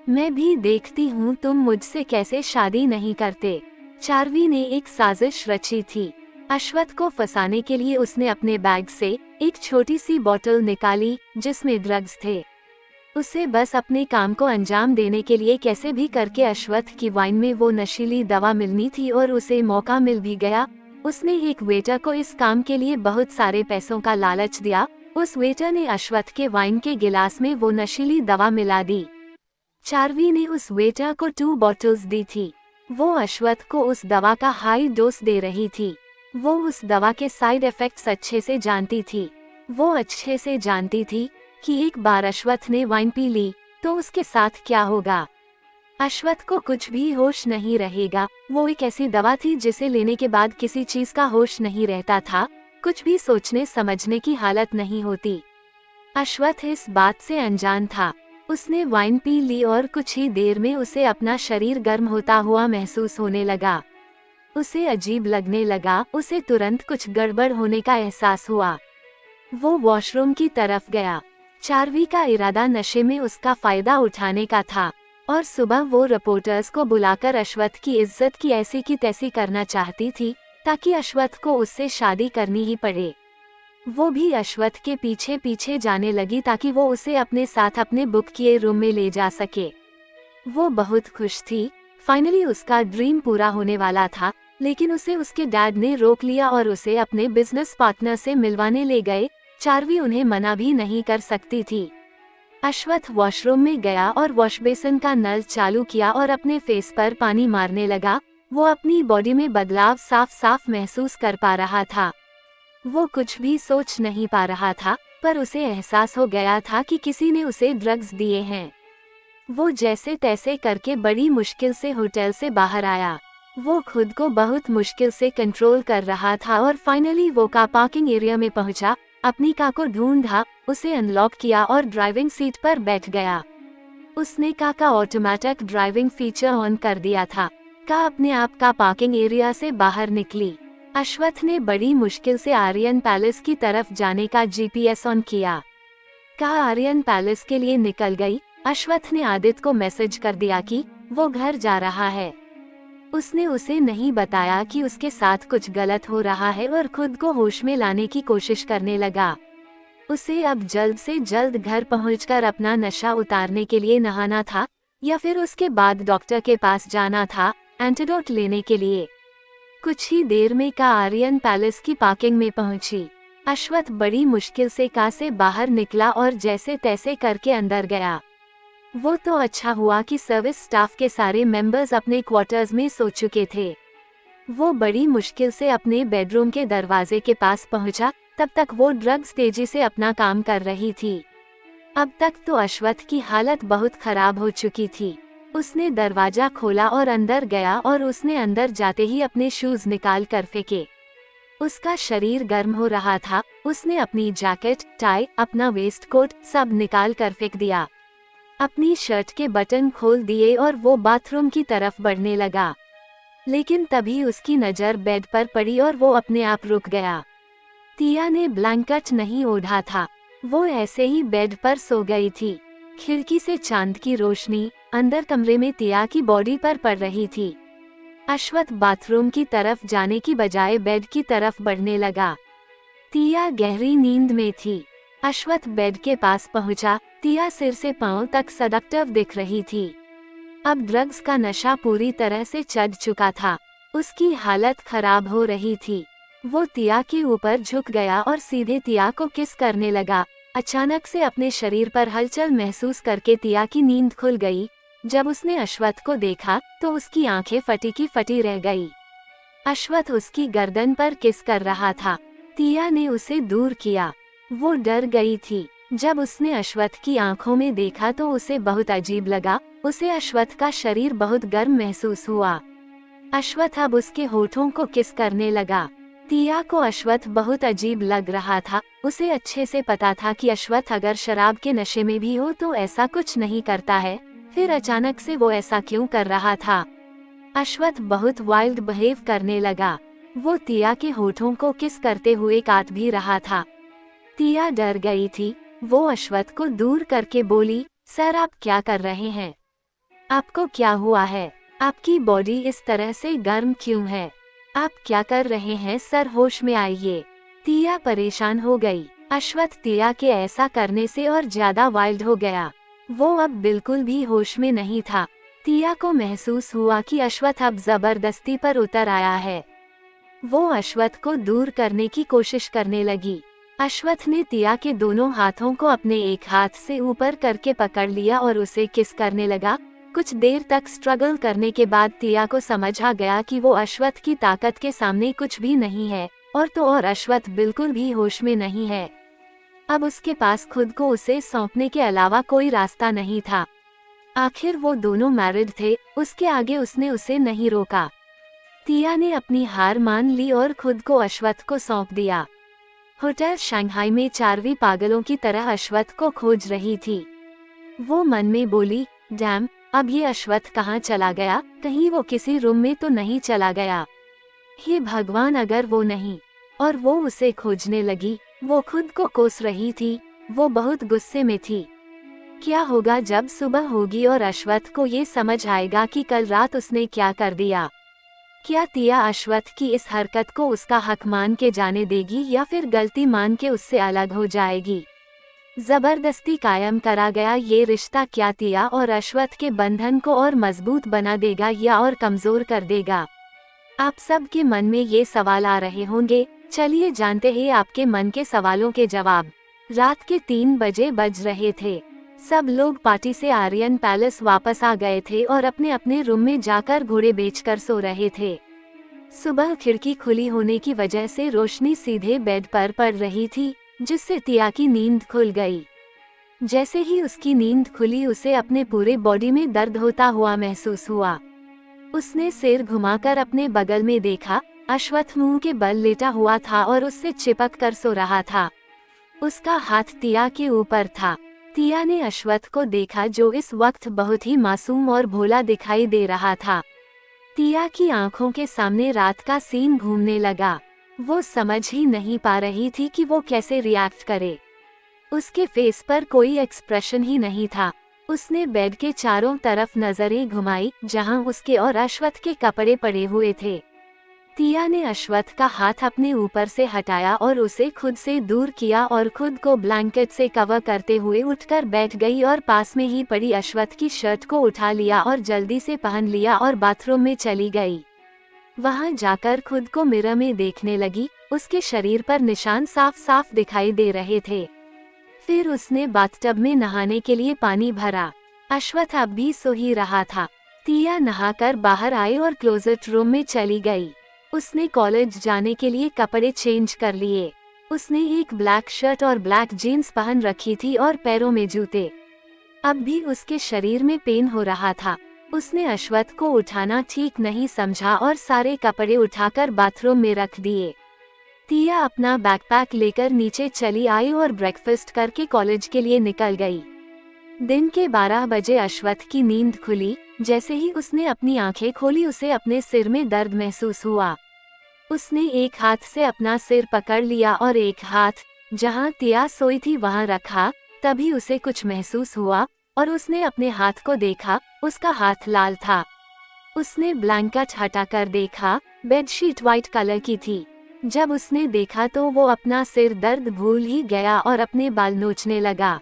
[SPEAKER 1] मैं भी देखती हूँ तुम मुझसे कैसे शादी नहीं करते। चारवी ने एक साजिश रची थी। अश्वथ को फंसाने के लिए उसने अपने बैग से एक छोटी सी बोतल निकाली जिसमें ड्रग्स थे। उसे बस अपने काम को अंजाम देने के लिए कैसे भी करके अश्वथ की वाइन में वो नशीली दवा मिलनी थी और उसे मौका मिल भी गया। उसने एक वेटर को इस काम के लिए बहुत सारे पैसों का लालच दिया। उस वेटर ने अश्वथ के वाइन के गिलास में वो नशीली दवा मिला दी। चारवी ने उस वेटर को 2 बॉटल्स दी थी। वो अश्वथ को उस दवा का हाई डोज दे रही थी। वो उस दवा के साइड इफेक्ट्स अच्छे से जानती थी। वो अच्छे से जानती थी कि एक बार अश्वथ ने वाइन पी ली तो उसके साथ क्या होगा। अश्वथ को कुछ भी होश नहीं रहेगा। वो एक ऐसी दवा थी जिसे लेने के बाद किसी चीज का होश नहीं रहता था, कुछ भी सोचने समझने की हालत नहीं होती। अश्वथ इस बात से अनजान था। उसने वाइन पी ली और कुछ ही देर में उसे अपना शरीर गर्म होता हुआ महसूस होने लगा। उसे अजीब लगने लगा। उसे तुरंत कुछ गड़बड़ होने का एहसास हुआ। वो वॉशरूम की तरफ गया। चारवी का इरादा नशे में उसका फायदा उठाने का था और सुबह वो रिपोर्टर्स को बुलाकर अश्वथ की इज्जत की ऐसी की तैसी करना चाहती थी ताकि अश्वथ को उससे शादी करनी ही पड़े। वो भी अश्वथ के पीछे पीछे जाने लगी ताकि वो उसे अपने साथ अपने बुक किए रूम में ले जा सके। वो बहुत खुश थी। फाइनली उसका ड्रीम पूरा होने वाला था, लेकिन उसे उसके डैड ने रोक लिया और उसे अपने बिजनेस पार्टनर से मिलवाने ले गए। चारवी उन्हें मना भी नहीं कर सकती थी। अश्वथ वॉशरूम में गया और वॉश बेसिन का नल चालू किया और अपने फेस पर पानी मारने लगा। वो अपनी बॉडी में बदलाव साफ साफ महसूस कर पा रहा था। वो कुछ भी सोच नहीं पा रहा था, पर उसे एहसास हो गया था कि किसी ने उसे ड्रग्स दिए हैं। वो जैसे तैसे करके बड़ी मुश्किल से होटल से बाहर आया। वो खुद को बहुत मुश्किल से कंट्रोल कर रहा था और फाइनली वो कार पार्किंग एरिया में पहुंचा। अपनी कार को ढूंढा, उसे अनलॉक किया और ड्राइविंग सीट पर बैठ गया। उसने कार का ऑटोमेटिक ड्राइविंग फीचर ऑन कर दिया था। कार अपने आप का पार्किंग एरिया से बाहर निकली। अश्वथ ने बड़ी मुश्किल से आर्यन पैलेस की तरफ जाने का जीपीएस ऑन किया। कार आर्यन पैलेस के लिए निकल गई। अश्वथ ने आदित्य को मैसेज कर दिया कि वो घर जा रहा है। उसने उसे नहीं बताया कि उसके साथ कुछ गलत हो रहा है और खुद को होश में लाने की कोशिश करने लगा। उसे अब जल्द से जल्द घर पहुंचकर अपना नशा उतारने के लिए नहाना था या फिर उसके बाद डॉक्टर के पास जाना था एंटीडोट लेने के लिए। कुछ ही देर में कार आर्यन पैलेस की पार्किंग में पहुंची। अश्वथ बड़ी मुश्किल से कार से बाहर निकला और जैसे तैसे करके अंदर गया। वो तो अच्छा हुआ कि सर्विस स्टाफ के सारे मेंबर्स अपने क्वार्टर्स में सो चुके थे। वो बड़ी मुश्किल से अपने बेडरूम के दरवाजे के पास पहुंचा। तब तक वो ड्रग्स तेजी से अपना काम कर रही थी। अब तक तो अश्वथ की हालत बहुत खराब हो चुकी थी। उसने दरवाजा खोला और अंदर गया और उसने अंदर जाते ही अपने शूज निकाल कर फेंके। उसका शरीर गर्म हो रहा था। उसने अपनी जैकेट, टाई, अपना वेस्ट कोट सब निकाल कर फेंक दिया। अपनी शर्ट के बटन खोल दिए और वो बाथरूम की तरफ बढ़ने लगा। लेकिन तभी उसकी नज़र बेड पर पड़ी और वो अपने आप रुक गया। तिया ने ब्लैंकेट नहीं ओढ़ा था। वो ऐसे ही बेड पर सो गई थी। खिड़की से चांद की रोशनी अंदर कमरे में तिया की बॉडी पर पड़ रही थी। अश्वथ बाथरूम की तरफ जाने की बजाय बेड की तरफ बढ़ने लगा। तिया गहरी नींद में थी। अश्वथ बेड के पास पहुंचा। तिया सिर से पांव तक सडक्टिव दिख रही थी। अब ड्रग्स का नशा पूरी तरह से चढ़ चुका था। उसकी हालत खराब हो रही थी। वो तिया के ऊपर झुक गया और सीधे तिया को किस करने लगा। अचानक से अपने शरीर पर हलचल महसूस करके तिया की नींद खुल गई। जब उसने अश्वथ को देखा तो उसकी आंखें फटी की फटी रह गई। अश्वथ उसकी गर्दन पर किस कर रहा था। तिया ने उसे दूर किया। वो डर गई थी। जब उसने अश्वथ की आंखों में देखा तो उसे बहुत अजीब लगा। उसे अश्वथ का शरीर बहुत गर्म महसूस हुआ। अश्वथ अब उसके होठों को किस करने लगा। तिया को अश्वथ बहुत अजीब लग रहा था। उसे अच्छे से पता था कि अश्वथ अगर शराब के नशे में भी हो तो ऐसा कुछ नहीं करता है। फिर अचानक से वो ऐसा क्यों कर रहा था। अश्वथ बहुत वाइल्ड बिहेव करने लगा। वो तिया के होठों को किस करते हुए काट भी रहा था। तिया डर गई थी। वो अश्वथ को दूर करके बोली, सर आप क्या कर रहे हैं? आपको क्या हुआ है? आपकी बॉडी इस तरह से गर्म क्यों है? आप क्या कर रहे हैं सर, होश में आइए। तिया परेशान हो गई। अश्वथ तिया के ऐसा करने से और ज्यादा वाइल्ड हो गया। वो अब बिल्कुल भी होश में नहीं था। तिया को महसूस हुआ कि अश्वथ अब जबरदस्ती पर उतर आया है। वो अश्वथ को दूर करने की कोशिश करने लगी। अश्वथ ने तिया के दोनों हाथों को अपने एक हाथ से ऊपर करके पकड़ लिया और उसे किस करने लगा। कुछ देर तक स्ट्रगल करने के बाद तिया को समझ आ गया कि वो अश्वथ की ताकत के सामने कुछ भी नहीं है। और तो और अश्वथ बिल्कुल भी होश में नहीं है। अब उसके पास खुद को उसे सौंपने के अलावा कोई रास्ता नहीं था। आखिर वो दोनों मैरिड थे। उसके आगे उसने उसे नहीं रोका। तिया ने अपनी हार मान ली और खुद को अश्वथ को सौंप दिया। होटल शंघाई में चारवी पागलों की तरह अश्वथ को खोज रही थी। वो मन में बोली, डैम, अब ये अश्वथ कहाँ चला गया? कहीं वो किसी रूम में तो नहीं चला गया? हे भगवान, अगर वो नहीं। और वो उसे खोजने लगी। वो खुद को कोस रही थी। वो बहुत गुस्से में थी। क्या होगा जब सुबह होगी और अश्वथ को ये समझ आएगा कि कल रात उसने क्या कर दिया? क्या तिया अश्वथ की इस हरकत को उसका हक मान के जाने देगी या फिर गलती मान के उससे अलग हो जाएगी? जबरदस्ती कायम करा गया ये रिश्ता क्या तिया और अश्वथ के बंधन को और मजबूत बना देगा या और कमजोर कर देगा? आप सब के मन में ये सवाल आ रहे होंगे। चलिए जानते हैं आपके मन के सवालों के जवाब। रात के 3 बजे बज रहे थे। सब लोग पार्टी से आर्यन पैलेस वापस आ गए थे और अपने अपने रूम में जाकर घोड़े बेचकर सो रहे थे। सुबह खिड़की खुली होने की वजह से रोशनी सीधे बेड पर पड़ रही थी, जिससे तिया की नींद खुल गई। जैसे ही उसकी नींद खुली उसे अपने पूरे बॉडी में दर्द होता हुआ महसूस हुआ। उसने सिर घुमाकर अपने बगल में देखा। अश्वथ मुंह के बल लेटा हुआ था और उससे चिपक कर सो रहा था। उसका हाथ तिया के ऊपर था। तिया ने अश्वथ को देखा जो इस वक्त बहुत ही मासूम और भोला दिखाई दे रहा था। तिया की आंखों के सामने रात का सीन घूमने लगा। वो समझ ही नहीं पा रही थी कि वो कैसे रिएक्ट करे। उसके फेस पर कोई एक्सप्रेशन ही नहीं था। उसने बेड के चारों तरफ नजरें घुमाई जहां उसके और अश्वथ के कपड़े पड़े हुए थे। तिया ने अश्वथ का हाथ अपने ऊपर से हटाया और उसे खुद से दूर किया और खुद को ब्लैंकेट से कवर करते हुए उठकर बैठ गई और पास में ही पड़ी अश्वथ की शर्ट को उठा लिया और जल्दी से पहन लिया और बाथरूम में चली गई। वहां जाकर खुद को मिरर में देखने लगी। उसके शरीर पर निशान साफ साफ दिखाई दे रहे थे। फिर उसने बाथटब में नहाने के लिए पानी भरा। अश्वथ अब भी सो ही रहा था। तिया नहाकर बाहर आई और क्लोजेट रूम में चली गई। उसने कॉलेज जाने के लिए कपड़े चेंज कर लिए। उसने एक ब्लैक शर्ट और ब्लैक जीन्स पहन रखी थी और पैरों में जूते। अब भी उसके शरीर में पेन हो रहा था। उसने अश्वथ को उठाना ठीक नहीं समझा और सारे कपड़े उठाकर बाथरूम में रख दिए। तिया अपना बैकपैक लेकर नीचे चली आई और ब्रेकफास्ट करके कॉलेज के लिए निकल गई। दिन के 12 बजे अश्वथ की नींद खुली। जैसे ही उसने अपनी आंखें खोली उसे अपने सिर में दर्द महसूस हुआ। उसने एक हाथ से अपना सिर पकड़ लिया और एक हाथ जहां तिया सोई थी वहां रखा। तभी उसे कुछ महसूस हुआ और उसने अपने हाथ को देखा। उसका हाथ लाल था। उसने ब्लैंकेट हटाकर देखा। बेडशीट व्हाइट कलर की थी। जब उसने देखा तो वो अपना सिर दर्द भूल ही गया और अपने बाल नोचने लगा।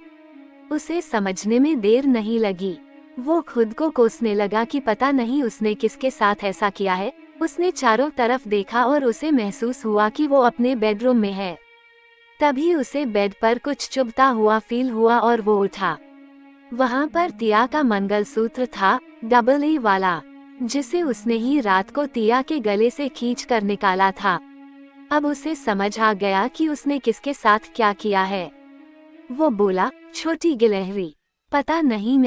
[SPEAKER 1] उसे समझने में देर नहीं लगी। वो खुद को कोसने लगा कि पता नहीं उसने किसके साथ ऐसा किया है। उसने चारों तरफ देखा और उसे महसूस हुआ कि वो अपने बेडरूम में है। तभी उसे बेड पर कुछ चुभता हुआ फील हुआ और वो उठा। वहां पर तिया का मंगलसूत्र था, डबल ए वाला, जिसे उसने ही रात को तिया के गले से खींच कर निकाला था। अब उसे समझ आ गया कि उसने किसके साथ क्या किया है। वो बोला, छोटी गिलहरी, पता नहीं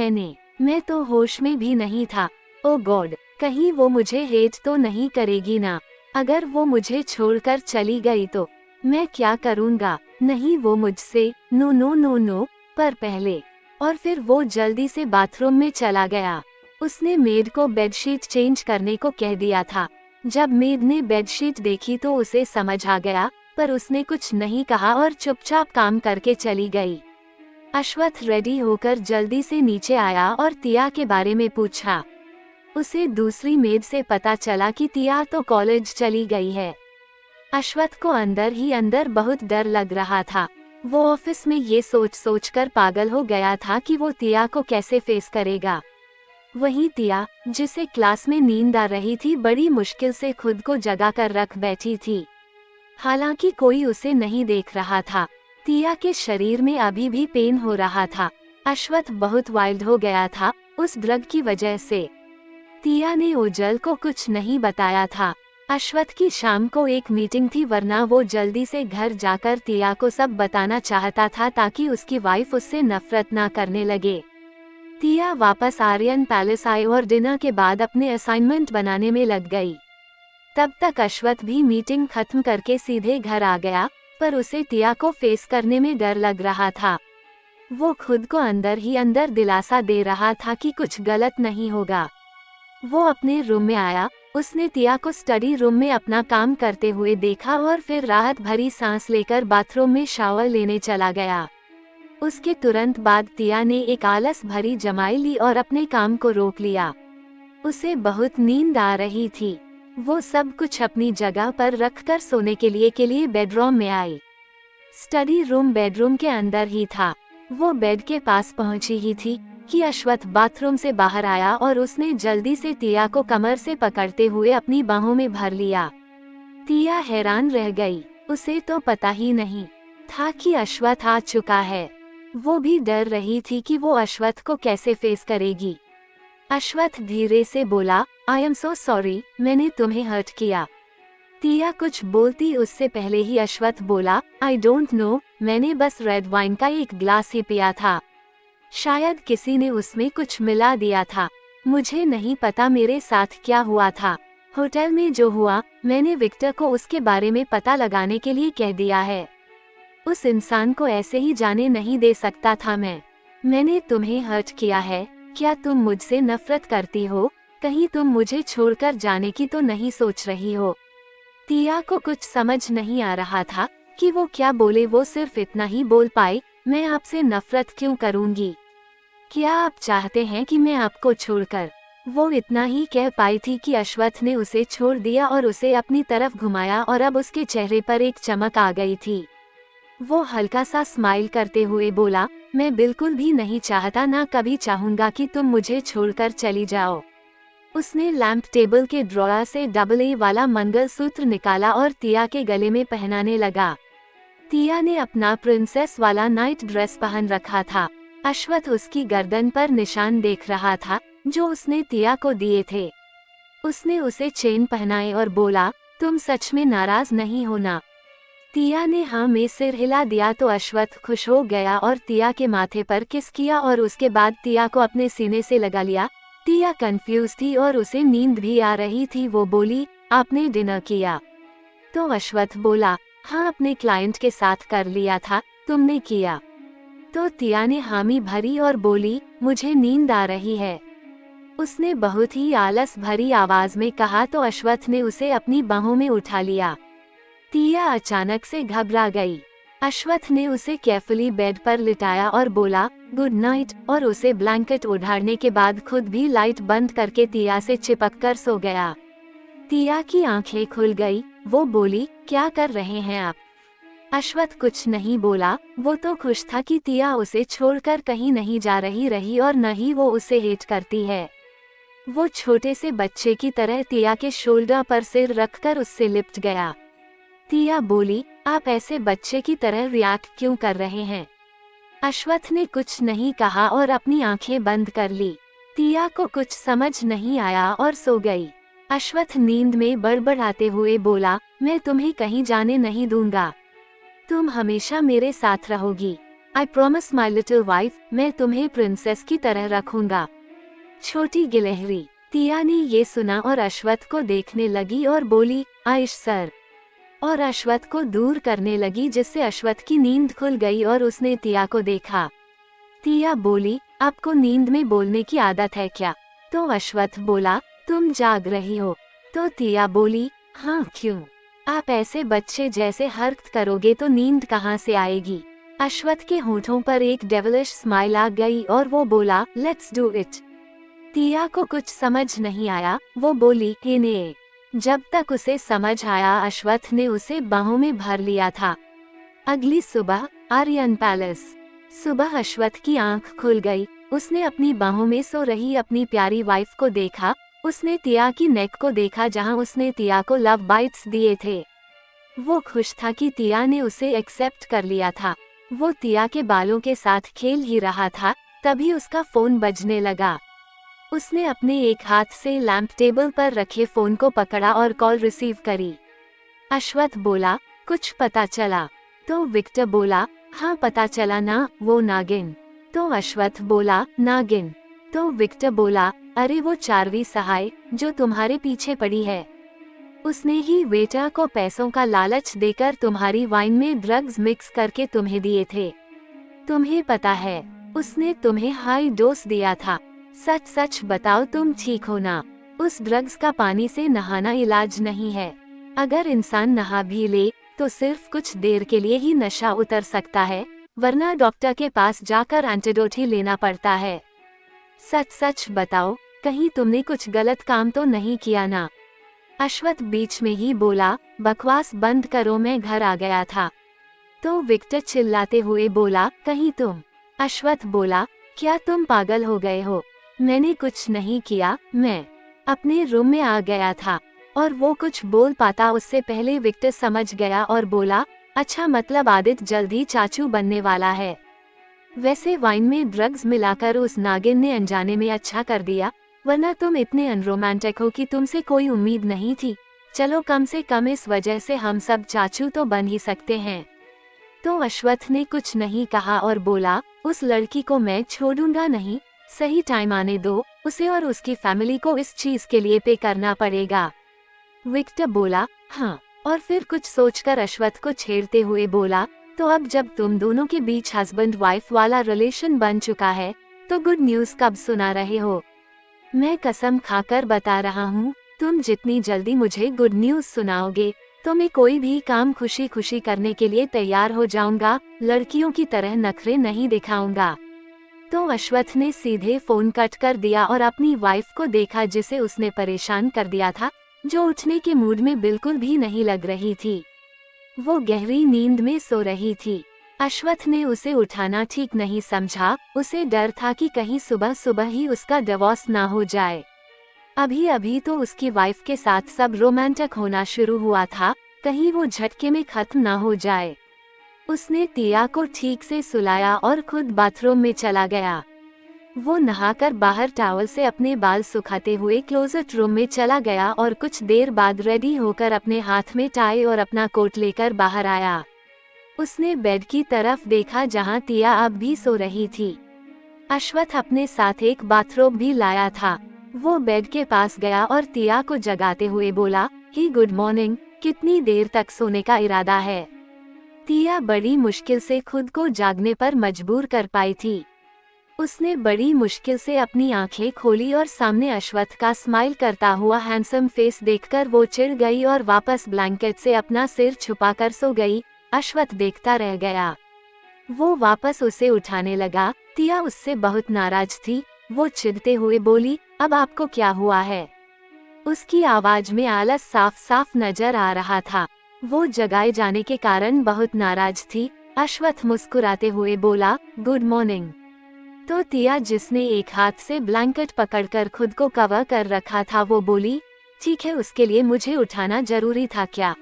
[SPEAKER 1] मैं तो होश में भी नहीं था। ओ गॉड, कहीं वो मुझे हेट तो नहीं करेगी ना। अगर वो मुझे छोड़कर चली गई तो मैं क्या करूँगा। नहीं, वो मुझसे नो नो नो नो। पर पहले और फिर वो जल्दी से बाथरूम में चला गया। उसने मेड को बेडशीट चेंज करने को कह दिया था। जब मेड ने बेडशीट देखी तो उसे समझ आ गया, पर उसने कुछ नहीं कहा और चुपचाप काम करके चली गई। अश्वथ रेडी होकर जल्दी से नीचे आया और तिया के बारे में पूछा। उसे दूसरी मेड से पता चला कि तिया तो कॉलेज चली गई है। अश्वथ को अंदर ही अंदर बहुत डर लग रहा था। वो ऑफिस में ये सोच सोच कर पागल हो गया था कि वो तिया को कैसे फेस करेगा। वहीं तिया, जिसे क्लास में नींद आ रही थी, बड़ी मुश्किल से खुद को जगा कर रख बैठी थी। हालांकि कोई उसे नहीं देख रहा था। तिया के शरीर में अभी भी पेन हो रहा था। अश्वथ बहुत वाइल्ड हो गया था उस ड्रग की वजह से। तिया ने ओजल को कुछ नहीं बताया था। अश्वथ की शाम को एक मीटिंग थी, वरना वो जल्दी से घर जाकर तिया को सब बताना चाहता था ताकि उसकी वाइफ उससे नफरत ना करने लगे। तिया वापस आर्यन पैलेस आई और डिनर के बाद अपने असाइनमेंट बनाने में लग गई। तब तक अश्वथ भी मीटिंग खत्म करके सीधे घर आ गया, पर उसे तिया को फेस करने में डर लग रहा था। वो खुद को अंदर ही अंदर दिलासा दे रहा था कि कुछ गलत नहीं होगा। वो अपने रूम में आया। उसने तिया को स्टडी रूम में अपना काम करते हुए देखा और फिर राहत भरी सांस लेकर बाथरूम में शावर लेने चला गया। उसके तुरंत बाद तिया ने एक आलस भरी जमाई ली और अपने काम को रोक लिया। उसे बहुत नींद आ रही थी। वो सब कुछ अपनी जगह पर रखकर सोने के लिए बेडरूम में आई। स्टडी रूम बेडरूम के अंदर ही था। वो बेड के पास पहुंची ही थी कि अश्वथ बाथरूम से बाहर आया और उसने जल्दी से तिया को कमर से पकड़ते हुए अपनी बाहों में भर लिया। तिया हैरान रह गई। उसे तो पता ही नहीं था कि अश्वथ आ चुका है। वो भी डर रही थी कि वो अश्वथ को कैसे फेस करेगी। अश्वथ धीरे से बोला, आई एम सो सॉरी, मैंने तुम्हें हर्ट किया। तिया कुछ बोलती उससे पहले ही अश्वथ बोला, आई डोंट नो, मैंने बस रेड वाइन का एक ग्लास ही पिया था। शायद किसी ने उसमें कुछ मिला दिया था। मुझे नहीं पता मेरे साथ क्या हुआ था। होटल में जो हुआ, मैंने विक्टर को उसके बारे में पता लगाने के लिए कह दिया है। उस इंसान को ऐसे ही जाने नहीं दे सकता था मैंने तुम्हें हर्ट किया है। क्या तुम मुझसे नफरत करती हो? कहीं तुम मुझे छोड़कर जाने की तो नहीं सोच रही हो? तिया को कुछ समझ नहीं आ रहा था कि वो क्या बोले। वो सिर्फ इतना ही बोल पाई, मैं आपसे नफरत क्यों करूंगी? क्या आप चाहते हैं कि मैं आपको छोड़कर? वो इतना ही कह पाई थी कि अश्वथ ने उसे छोड़ दिया और उसे अपनी तरफ घुमाया और अब उसके चेहरे पर एक चमक आ गई थी। वो हल्का सा स्माइल करते हुए बोला, मैं बिल्कुल भी नहीं चाहता, ना कभी चाहूंगा कि तुम मुझे छोड़कर चली जाओ। उसने लैंप टेबल के ड्रॉअर से AA वाला मंगलसूत्र निकाला और तिया के गले में पहनाने लगा। तिया ने अपना प्रिंसेस वाला नाइट ड्रेस पहन रखा था। अश्वथ उसकी गर्दन पर निशान देख रहा था जो उसने तिया को दिए थे। उसने उसे चेन पहनाए और बोला, तुम सच में नाराज नहीं होना? तिया ने हाँ में सिर हिला दिया तो अश्वथ खुश हो गया और तिया के माथे पर किस किया और उसके बाद तिया को अपने सीने से लगा लिया। तिया कंफ्यूज थी और उसे नींद भी आ रही थी। वो बोली, आपने डिनर किया? तो अश्वथ बोला, हाँ अपने क्लाइंट के साथ कर लिया था, तुमने किया? तो तिया ने हामी भरी और बोली, मुझे नींद आ रही है। उसने बहुत ही आलस भरी आवाज में कहा तो अश्वथ ने उसे अपनी बाहों में उठा लिया। तिया अचानक से घबरा गई। अश्वथ ने उसे केयरफुली बेड पर लिटाया और बोला, गुड नाइट, और उसे ब्लैंकेट ओढ़ाने के बाद खुद भी लाइट बंद करके तिया से चिपक कर सो गया। तिया की आंखें खुल गई। वो बोली, क्या कर रहे हैं आप? अश्वथ कुछ नहीं बोला। वो तो खुश था कि तिया उसे छोड़कर कहीं नहीं जा रही और न ही वो उसे हेट करती है। वो छोटे से बच्चे की तरह तिया के शोल्डर पर सिर रखकर उससे लिपट गया। तिया बोली, आप ऐसे बच्चे की तरह रिएक्ट क्यों कर रहे हैं? अश्वथ ने कुछ नहीं कहा और अपनी आंखें बंद कर ली। तिया को कुछ समझ नहीं आया और सो गई। अश्वथ नींद में बड़बड़ाते हुए बोला, मैं तुम्हें कहीं जाने नहीं दूंगा, तुम हमेशा मेरे साथ रहोगी। I promise my little wife, मैं तुम्हें प्रिंसेस की तरह रखूंगा। छोटी गिलहरी। तिया ने ये सुना और अश्वथ को देखने लगी और बोली, आइश सर, और अश्वथ को दूर करने लगी जिससे अश्वथ की नींद खुल गई और उसने तिया को देखा। तिया बोली, आपको नींद में बोलने की आदत है क्या? तो अश्वथ बोला, तुम जाग रही हो? तो तिया बोली, हाँ क्यों? आप ऐसे बच्चे जैसे हरकत करोगे तो नींद कहाँ से आएगी? अश्वथ के होठों पर एक डेविलिश स्माइल आ गई और वो बोला, लेट्स डू इट। तिया को कुछ समझ नहीं आया। वो बोली, ने। जब तक उसे समझ आया अश्वथ ने उसे बाहों में भर लिया था। अगली सुबह आर्यन पैलेस। सुबह अश्वथ की आंख खुल गई। उसने अपनी बाहों में सो रही अपनी प्यारी वाइफ को देखा। उसने तिया की नेक को देखा जहां उसने तिया को लव बाइट्स दिए थे। वो खुश था कि तिया ने उसे एक्सेप्ट कर लिया था। वो तिया के बालों के साथ खेल ही रहा था, तभी उसका फोन बजने लगा। उसने अपने एक हाथ से लैंप टेबल पर रखे फोन को पकड़ा और कॉल रिसीव करी। अश्वथ बोला, कुछ पता चला? तो विक्टर बोला, हाँ पता चला ना, वो नागिन। तो अश्वथ बोला, नागिन? तो विक्टर बोला, अरे वो चारवी सहाय जो तुम्हारे पीछे पड़ी है। उसने ही वेटर को पैसों का लालच देकर तुम्हारी वाइन में ड्रग्स मिक्स करके तुम्हें दिए थे। तुम्हें पता है, उसने तुम्हें हाई डोज दिया था। सच सच बताओ, तुम ठीक हो ना? उस ड्रग्स का पानी से नहाना इलाज नहीं है। अगर इंसान नहा भी ले तो सिर्फ कुछ देर के लिए ही नशा उतर सकता है, वरना डॉक्टर के पास जाकर एंटीडोट ही लेना पड़ता है। सच सच बताओ, कहीं तुमने कुछ गलत काम तो नहीं किया ना? अश्वथ बीच में ही बोला, बकवास बंद करो, मैं घर आ गया था। तो विक्टर चिल्लाते हुए बोला, कहीं तुम? अश्वथ बोला, क्या तुम पागल हो गए हो? मैंने कुछ नहीं किया, मैं अपने रूम में आ गया था। और वो कुछ बोल पाता उससे पहले विक्टर समझ गया और बोला, अच्छा मतलब आदित्य जल्दी चाचू बनने वाला है। वैसे वाइन में ड्रग्स मिलाकर उस नागिन ने अनजाने में अच्छा कर दिया, वरना तुम इतने अनरोमांटिक हो कि तुमसे कोई उम्मीद नहीं थी। चलो कम से कम इस वजह से हम सब चाचू तो बन ही सकते हैं। तो अश्वथ ने कुछ नहीं कहा और बोला, उस लड़की को मैं छोड़ूंगा नहीं, सही टाइम आने दो उसे, और उसकी फैमिली को इस चीज के लिए पे करना पड़ेगा। विक्टर बोला, हाँ, और फिर कुछ सोचकर अश्वथ को छेड़ते हुए बोला, तो अब जब तुम दोनों के बीच हस्बैंड वाइफ वाला रिलेशन बन चुका है तो गुड न्यूज कब सुना रहे हो? मैं कसम खाकर बता रहा हूँ, तुम जितनी जल्दी मुझे गुड न्यूज सुनाओगे तो मैं कोई भी काम खुशी खुशी करने के लिए तैयार हो जाऊंगा, लड़कियों की तरह नखरे नहीं दिखाऊंगा। तो अश्वथ ने सीधे फोन कट कर दिया और अपनी वाइफ को देखा जिसे उसने परेशान कर दिया था, जो उठने के मूड में बिल्कुल भी नहीं लग रही थी। वो गहरी नींद में सो रही थी। अश्वथ ने उसे उठाना ठीक नहीं समझा। उसे डर था कि कहीं सुबह सुबह ही उसका डिवोर्स ना हो जाए। अभी अभी तो उसकी वाइफ के साथ सब रोमांटिक होना शुरू हुआ था, कहीं वो झटके में खत्म ना हो जाए। उसने तिया को ठीक से सुलाया और खुद बाथरूम में चला गया। वो नहाकर बाहर टॉवल से अपने बाल सुखाते हुए क्लोजेट रूम में चला गया और कुछ देर बाद रेडी होकर अपने हाथ में टाई और अपना कोट लेकर बाहर आया। उसने बेड की तरफ देखा जहां तिया अब भी सो रही थी। अश्वथ अपने साथ एक बाथरोब भी लाया था। वो बेड के पास गया और तिया को जगाते हुए बोला, ही गुड मॉर्निंग, कितनी देर तक सोने का इरादा है? तिया बड़ी मुश्किल से खुद को जागने पर मजबूर कर पाई थी। उसने बड़ी मुश्किल से अपनी आंखें खोली और सामने अश्वथ का स्माइल करता हुआ हैंडसम फेस देखकर वो चिढ़ गई और वापस ब्लैंकेट से अपना सिर छुपाकर सो गई। अश्वथ देखता रह गया। वो वापस उसे उठाने लगा। तिया उससे बहुत नाराज थी। वो चिढ़ते हुए बोली, अब आपको क्या हुआ है? उसकी आवाज में आलस साफ साफ नजर आ रहा था। वो जगाए जाने के कारण बहुत नाराज थी। अश्वथ मुस्कुराते हुए बोला, गुड मॉर्निंग। तो तिया, जिसने एक हाथ से ब्लैंकेट पकड़कर खुद को कवर कर रखा था, वो बोली, ठीक है, उसके लिए मुझे उठाना जरूरी था क्या?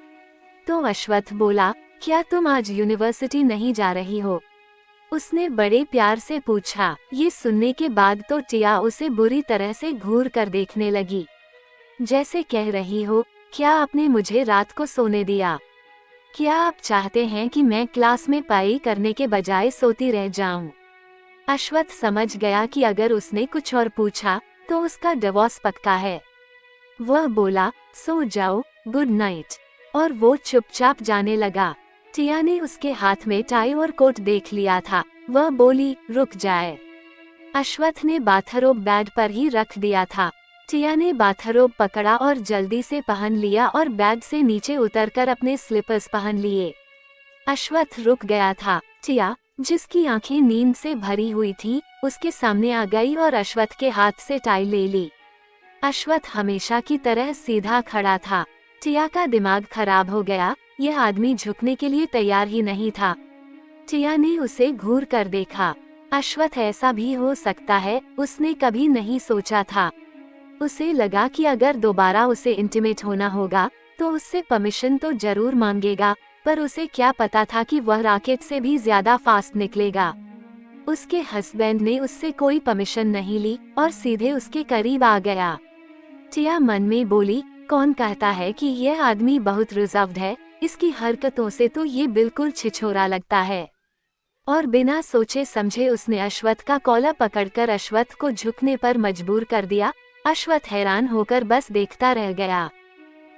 [SPEAKER 1] तो अश्वथ बोला, क्या तुम आज यूनिवर्सिटी नहीं जा रही हो? उसने बड़े प्यार से पूछा। ये सुनने के बाद तो टिया उसे बुरी तरह से घूर कर देखने लगी, जैसे कह रही हो, क्या आपने मुझे रात को सोने दिया? क्या आप चाहते हैं कि मैं क्लास में पढ़ाई करने के बजाय सोती रह जाऊं? अश्वथ समझ गया कि अगर उसने कुछ और पूछा तो उसका डिवोर्स पक्का है। वह बोला, सो जाओ, गुड नाइट, और वो चुपचाप जाने लगा। टिया ने उसके हाथ में टाई और कोट देख लिया था। वह बोली, रुक जाए। अश्वथ ने बाथरोब बेड पर ही रख दिया था। टिया ने बाथरोब पकड़ा और जल्दी से पहन लिया और बेड से नीचे उतरकर अपने स्लीपर्स पहन लिए। अश्वथ रुक गया था। टिया, जिसकी आंखें नींद से भरी हुई थी, उसके सामने आ गई और अश्वथ के हाथ से टाई ले ली। अश्वथ हमेशा की तरह सीधा खड़ा था। टिया का दिमाग खराब हो गया। यह आदमी झुकने के लिए तैयार ही नहीं था। टिया ने उसे घूर कर देखा। अश्वथ ऐसा भी हो सकता है, उसने कभी नहीं सोचा था। उसे लगा कि अगर दोबारा उसे इंटीमेट होना होगा तो उससे परमिशन तो जरूर मांगेगा, पर उसे क्या पता था कि वह रॉकेट से भी ज्यादा फास्ट निकलेगा। उसके हस्बैंड ने उससे कोई परमिशन नहीं ली और सीधे उसके करीब आ गया। टिया मन में बोली, कौन कहता है कि यह आदमी बहुत रिजर्व्ड है? इसकी हरकतों से तो ये बिल्कुल छिछोरा लगता है। और बिना सोचे समझे उसने अश्वथ का कॉलर पकड़कर अश्वथ को झुकने पर मजबूर कर दिया। अश्वथ हैरान होकर बस देखता रह गया।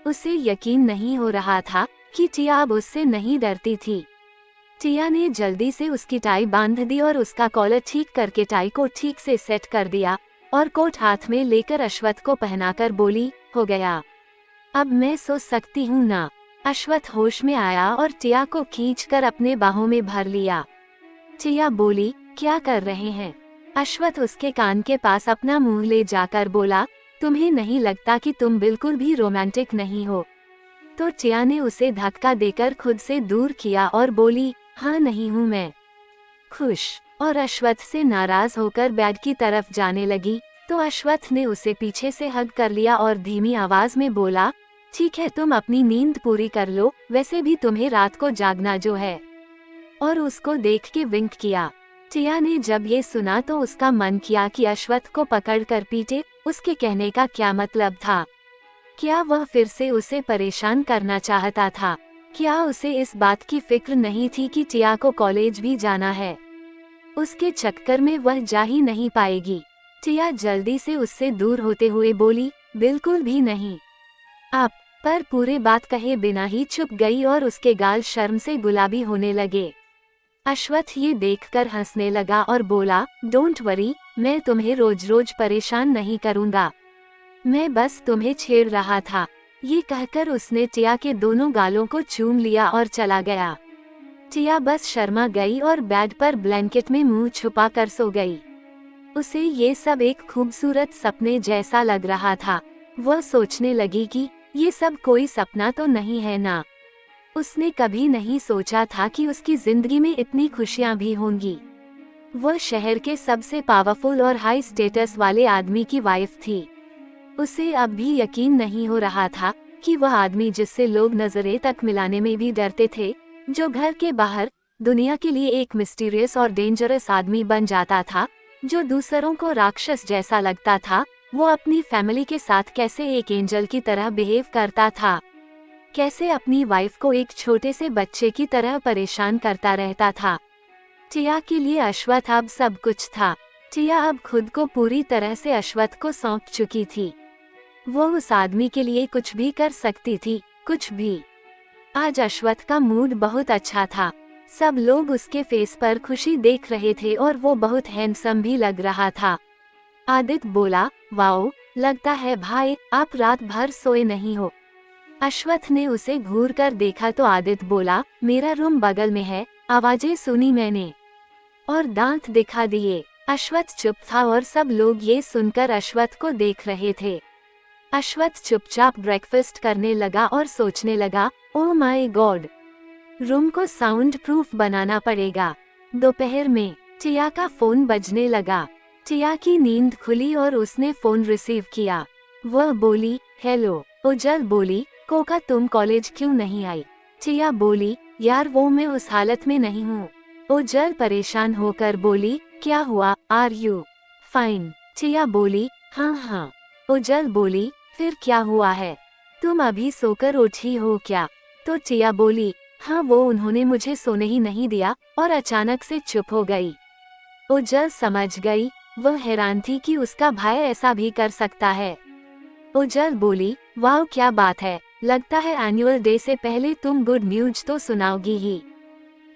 [SPEAKER 1] उसे यकीन नहीं हो रहा था कि टिया अब उससे नहीं डरती थी। टिया ने जल्दी से उसकी टाई बांध दी और उसका कॉलर ठीक करके टाई को ठीक से सेट कर दिया और कोट हाथ में लेकर अश्वथ को पहनाकर बोली, हो गया, अब मैं सो सकती हूँ ना? अश्वथ होश में आया और टिया को खींचकर अपने बाहों में भर लिया। टिया बोली, क्या कर रहे हैं? अश्वथ उसके कान के पास अपना मुंह ले जाकर बोला, तुम्हें नहीं लगता कि तुम बिल्कुल भी रोमांटिक नहीं हो? तो टिया ने उसे धक्का देकर खुद से दूर किया और बोली, हाँ, नहीं हूँ मैं खुश। और अश्वथ से नाराज होकर बेड की तरफ जाने लगी तो अश्वथ ने उसे पीछे से हग कर लिया और धीमी आवाज में बोला, ठीक है, तुम अपनी नींद पूरी कर लो, वैसे भी तुम्हें रात को जागना जो है। और उसको देख के विंक किया। टिया ने जब ये सुना तो उसका मन किया कि अश्वथ को पकड़कर पीटे। उसके कहने का क्या मतलब था? क्या वह फिर से उसे परेशान करना चाहता था? क्या उसे इस बात की फिक्र नहीं थी कि टिया को कॉलेज भी जाना है? उसके चक्कर में वह जा ही नहीं पाएगी। टिया जल्दी से उससे दूर होते हुए बोली, बिल्कुल भी नहीं। आप पर पूरे बात कहे बिना ही चुप गई और उसके गाल शर्म से गुलाबी होने लगे। अश्वथ ये देखकर हंसने लगा और बोला, डोंट वरी, मैं तुम्हें रोज रोज परेशान नहीं करूँगा, मैं बस तुम्हें छेड़ रहा था। ये कहकर उसने टिया के दोनों गालों को चूम लिया और चला गया। टिया बस शर्मा गई और बेड पर ब्लैंकेट में मुंह छुपा कर सो गई। उसे ये सब एक खूबसूरत सपने जैसा लग रहा था। वह सोचने लगी कि ये सब कोई सपना तो नहीं है ना। उसने कभी नहीं सोचा था कि उसकी जिंदगी में इतनी खुशियां भी होंगी। वह शहर के सबसे पावरफुल और हाई स्टेटस वाले आदमी की वाइफ थी। उसे अब भी यकीन नहीं हो रहा था कि वह आदमी जिससे लोग नजरें तक मिलाने में भी डरते थे, जो घर के बाहर दुनिया के लिए एक मिस्टीरियस और डेंजरस आदमी बन जाता था, जो दूसरों को राक्षस जैसा लगता था, वो अपनी फैमिली के साथ कैसे एक एंजल की तरह बिहेव करता था, कैसे अपनी वाइफ को एक छोटे से बच्चे की तरह परेशान करता रहता था। टिया के लिए अश्वथ अब सब कुछ था। टिया अब खुद को पूरी तरह से अश्वथ को सौंप चुकी थी। वो उस आदमी के लिए कुछ भी कर सकती थी, कुछ भी। आज अश्वथ का मूड बहुत अच्छा था। सब लोग उसके फेस पर खुशी देख रहे थे और वो बहुत हैंडसम भी लग रहा था। आदित्य बोला, वाओ, लगता है भाई आप रात भर सोए नहीं हो। अश्वथ ने उसे घूर कर देखा तो आदित्य बोला, मेरा रूम बगल में है, आवाजें सुनी मैंने और दांत दिखा दिए। अश्वथ चुप था और सब लोग ये सुनकर अश्वथ को देख रहे थे। अश्वथ चुपचाप ब्रेकफास्ट करने लगा और सोचने लगा, ओह माय गॉड, रूम को साउंड प्रूफ बनाना पड़ेगा। दोपहर में टिया का फोन बजने लगा। टिया की नींद खुली और उसने फोन रिसीव किया। वह बोली, हेलो। उजल बोली, कोका तुम कॉलेज क्यों नहीं आई? टिया बोली, यार वो मैं उस हालत में नहीं हूँ। उजल परेशान होकर बोली, क्या हुआ, आर यू फाइन? टिया बोली, हाँ हाँ। उजल बोली, फिर क्या हुआ है, तुम अभी सोकर उठी हो क्या? तो टिया बोली, हाँ वो उन्होंने मुझे सोने ही नहीं दिया और अचानक से चुप हो गई। उजल समझ गई, वह हैरान थी कि उसका भाई ऐसा भी कर सकता है। उजल बोली, वाह क्या बात है, लगता है एनुअल डे से पहले तुम गुड न्यूज तो सुनाओगी ही।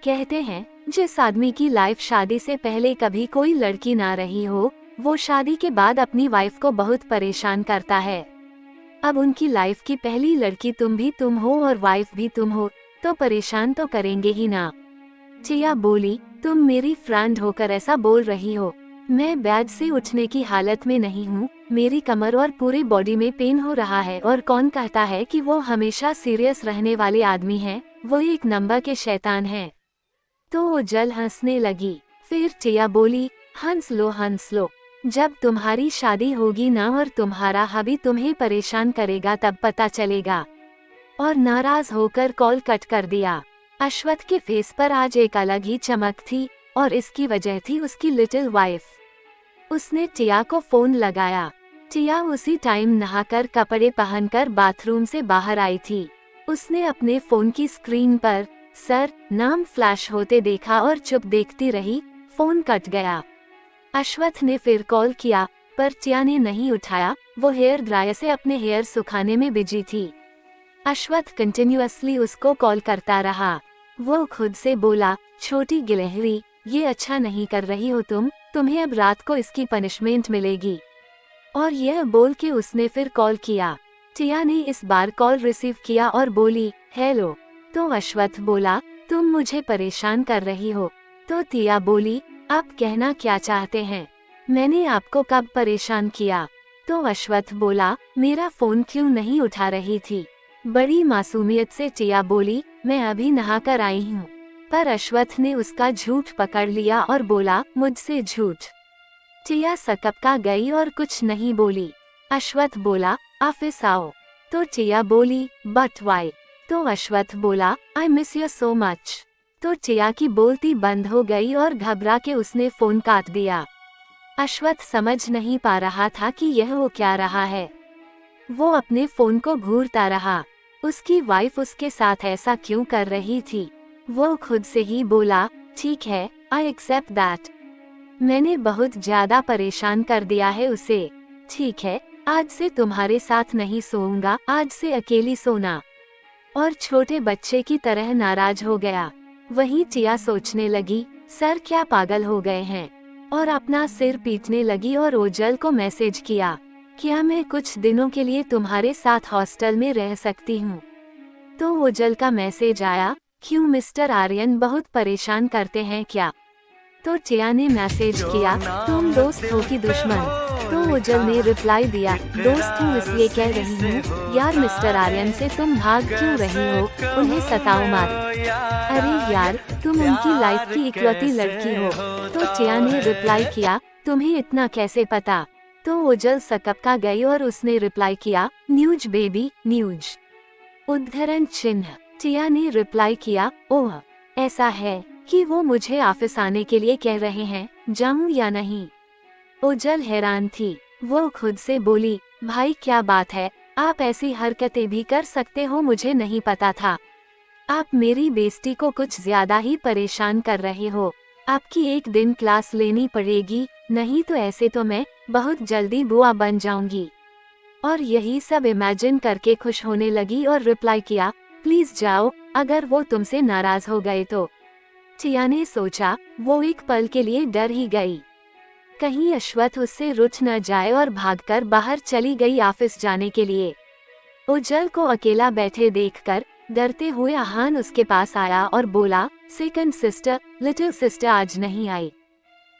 [SPEAKER 1] कहते हैं जिस आदमी की लाइफ शादी से पहले कभी कोई लड़की ना रही हो, वो शादी के बाद अपनी वाइफ को बहुत परेशान करता है। अब उनकी लाइफ की पहली लड़की तुम हो और वाइफ भी तुम हो, तो परेशान तो करेंगे ही ना। टिया बोली, तुम मेरी फ्रेंड होकर ऐसा बोल रही हो, मैं बेड से उठने की हालत में नहीं हूँ, मेरी कमर और पूरी बॉडी में पेन हो रहा है और कौन कहता है कि वो हमेशा सीरियस रहने वाले आदमी हैं, वो एक नंबर के शैतान हैं। तो उजल हंसने लगी। फिर टिया बोली, हंस लो, जब तुम्हारी शादी होगी ना और तुम्हारा हबी तुम्हें परेशान करेगा तब पता चलेगा। और नाराज होकर कॉल कट कर दिया। अश्वथ के फेस पर आज एक अलग ही चमक थी और इसकी वजह थी उसकी लिटिल वाइफ। उसने टिया को फोन लगाया। टिया उसी टाइम नहाकर कपड़े पहनकर बाथरूम से बाहर आई थी। उसने अपने फोन की स्क्रीन पर सर नाम फ्लैश होते देखा और चुप देखती रही। फोन कट गया। अश्वथ ने फिर कॉल किया पर टिया ने नहीं उठाया, वो हेयर ड्रायर से अपने हेयर सुखाने में बिजी थी। अश्वथ कंटिन्यूअसली उसको कॉल करता रहा। वो खुद से बोला, छोटी गिलहरी, ये अच्छा नहीं कर रही हो तुम्हें अब रात को इसकी पनिशमेंट मिलेगी। और यह बोल के उसने फिर कॉल किया। टिया ने इस बार कॉल रिसीव किया और बोली, हेलो। तो अश्वथ बोला, तुम मुझे परेशान कर रही हो। तो टिया बोली, आप कहना क्या चाहते हैं, मैंने आपको कब परेशान किया? तो अश्वथ बोला, मेरा फोन क्यों नहीं उठा रही थी? बड़ी मासूमियत से टिया बोली, मैं अभी नहाकर आई हूँ। पर अश्वथ ने उसका झूठ पकड़ लिया और बोला, मुझसे झूठ? टिया सकपका गई और कुछ नहीं बोली। अश्वथ बोला, ऑफिस आओ। तो टिया बोली, बट वाई? तो अश्वथ बोला, I miss you so much. तो टिया की बोलती बंद हो गई और घबरा के उसने फोन काट दिया। अश्वथ समझ नहीं पा रहा था कि यह हो क्या रहा है। वो अपने फोन को घूरता रहा। उसकी वाइफ उसके साथ ऐसा क्यों कर रही थी? वो खुद से ही बोला, ठीक है, आई एक्सेप्ट दैट। मैंने बहुत ज्यादा परेशान कर दिया है उसे। ठीक है, आज से तुम्हारे साथ नहीं सोऊंगा, आज से अकेली सोना। और छोटे बच्चे की तरह नाराज हो गया। वहीं टिया सोचने लगी, सर क्या पागल हो गए हैं? और अपना सिर पीटने लगी और ओजल को मैसेज किया, क्या मैं कुछ दिनों के लिए तुम्हारे साथ हॉस्टल में रह सकती हूँ? तो ओजल का मैसेज आया, क्यों मिस्टर आर्यन बहुत परेशान करते हैं क्या? तो टिया ने मैसेज किया, तुम दोस्त हो कि दुश्मन? तो ओजल ने रिप्लाई दिया, दोस्त हूँ इसलिए कह रही हूँ, यार मिस्टर आर्यन से तुम भाग क्यों रही हो, उन्हें सताओ मत। अरे यार, तुम उनकी लाइफ की इकलौती लड़की हो। तो टिया ने रिप्लाई किया, तुम्हें इतना कैसे पता? तो ओजल सकपका गई और उसने रिप्लाई किया, न्यूज बेबी न्यूज। उद्धरण चिन्ह। टिया ने रिप्लाई किया, ओह ऐसा है कि वो मुझे ऑफिस आने के लिए कह रहे हैं, जाऊं या नहीं। ओजल हैरान थी। वो खुद से बोली, भाई क्या बात है, आप ऐसी हरकतें भी कर सकते हो, मुझे नहीं पता था। आप मेरी बेइज्जती को कुछ ज्यादा ही परेशान कर रहे हो। आपकी एक दिन क्लास लेनी पड़ेगी, नहीं तो ऐसे तो मैं बहुत जल्दी बुआ बन जाऊंगी। और यही सब इमेजिन करके खुश होने लगी और रिप्लाई किया, प्लीज जाओ, अगर वो तुमसे नाराज हो गए तो। टिया ने सोचा, वो एक पल के लिए डर ही गई, कहीं अश्वथ उससे रुठ न जाए, और भागकर बाहर चली गई ऑफिस जाने के लिए। ओजल को अकेला बैठे देखकर डरते हुए आहान उसके पास आया और बोला, सेकंड सिस्टर, लिटिल सिस्टर आज नहीं आई।